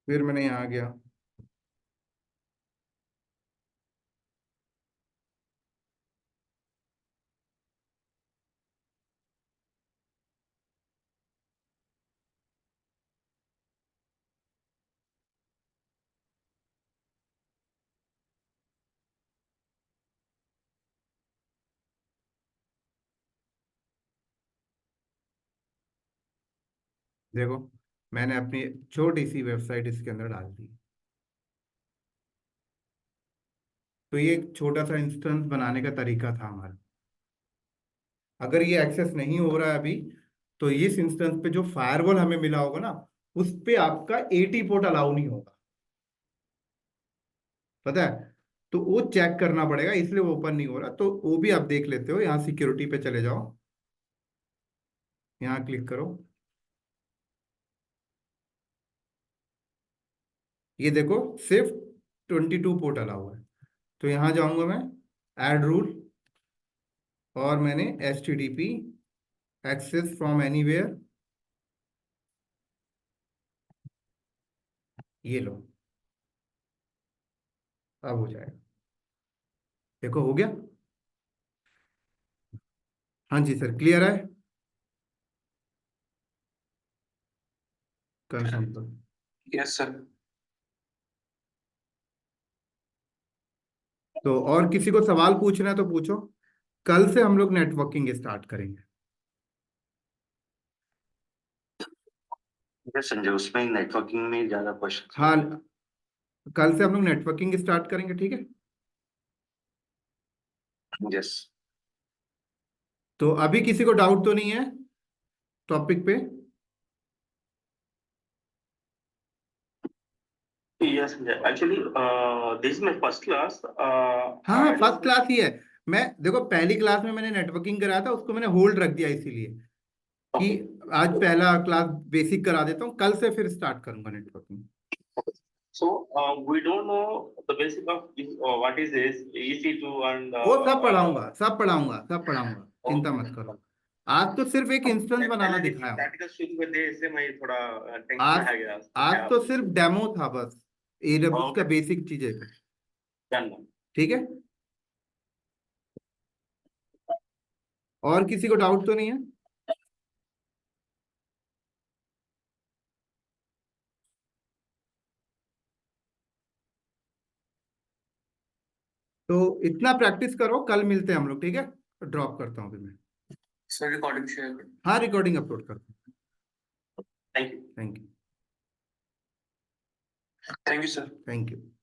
फिर मैंने यहाँ गया, देखो मैंने अपनी छोटी सी वेबसाइट इसके अंदर डाल दी। तो ये एक छोटा सा इंस्टेंस बनाने का तरीका था हमारा। अगर ये एक्सेस नहीं हो रहा है अभी, तो इस इंस्टेंस पे जो फायरवॉल हमें मिला होगा ना, उस पे आपका 80 पोर्ट अलाउ नहीं होगा, पता है। तो वो चेक करना पड़ेगा, इसलिए वो ओपन नहीं हो रहा। तो वो भी आप देख लेते हो, यहाँ सिक्योरिटी पे चले जाओ, यहाँ क्लिक करो, ये देखो सिर्फ 22 पोर्ट अलाउ है। तो यहाँ जाऊंगा मैं, ऐड रूल, और मैंने HTTP एक्सेस फ्रॉम एनीवेयर, ये लो, अब हो जाएगा, देखो हो गया। हाँ जी सर, क्लियर है, कंफर्म करो। Yes sir. तो और किसी को सवाल पूछना है तो पूछो। कल से हम लोग नेटवर्किंग स्टार्ट करेंगे। यस संजय, उसमें नेटवर्किंग में ज्यादा क्वेश्चन। हाँ, कल से हम लोग नेटवर्किंग स्टार्ट करेंगे, ठीक है। यस। तो अभी किसी को डाउट तो नहीं है टॉपिक पे? Yes Sanjay, actually this is my first class. हाँ, आई फर्स्ट डोंट। क्लास ही है। मैं देखो पहली क्लास में मैंने नेटवर्किंग कराया था, उसको मैंने होल्ड रख दिया इसीलिए कि ओके। आज पहला क्लास बेसिक करा देता हूँ, कल से फिर स्टार्ट करूंगा networking. So we don't know the basic of what is this EC2 and वो सब पढ़ाऊंगा, सब पढ़ाऊंगा, सब पढ़ाऊंगा, चिंता मत okay. करो। आज तो सिर्फ एक इंस्टेंस बनाना पहले दिन दिखाया हूँ। प्रैक्टिकल शुरू कर दे, इससे मैं थोड़ा टेंशन आज में आ गया। आज तो सिर्फ डेमो था बस, AWS का ओके, बेसिक चीजें, डन। ठीक है। और किसी को डाउट तो नहीं है? तो इतना प्रैक्टिस करो, कल मिलते हैं हम लोग, ठीक है? ड्रॉप करता हूँ अभी मैं। सर रिकॉर्डिंग शेयर करें। हाँ, रिकॉर्डिंग अपलोड करता हूँ। Thank you. Thank you. Thank you sir. Thank you.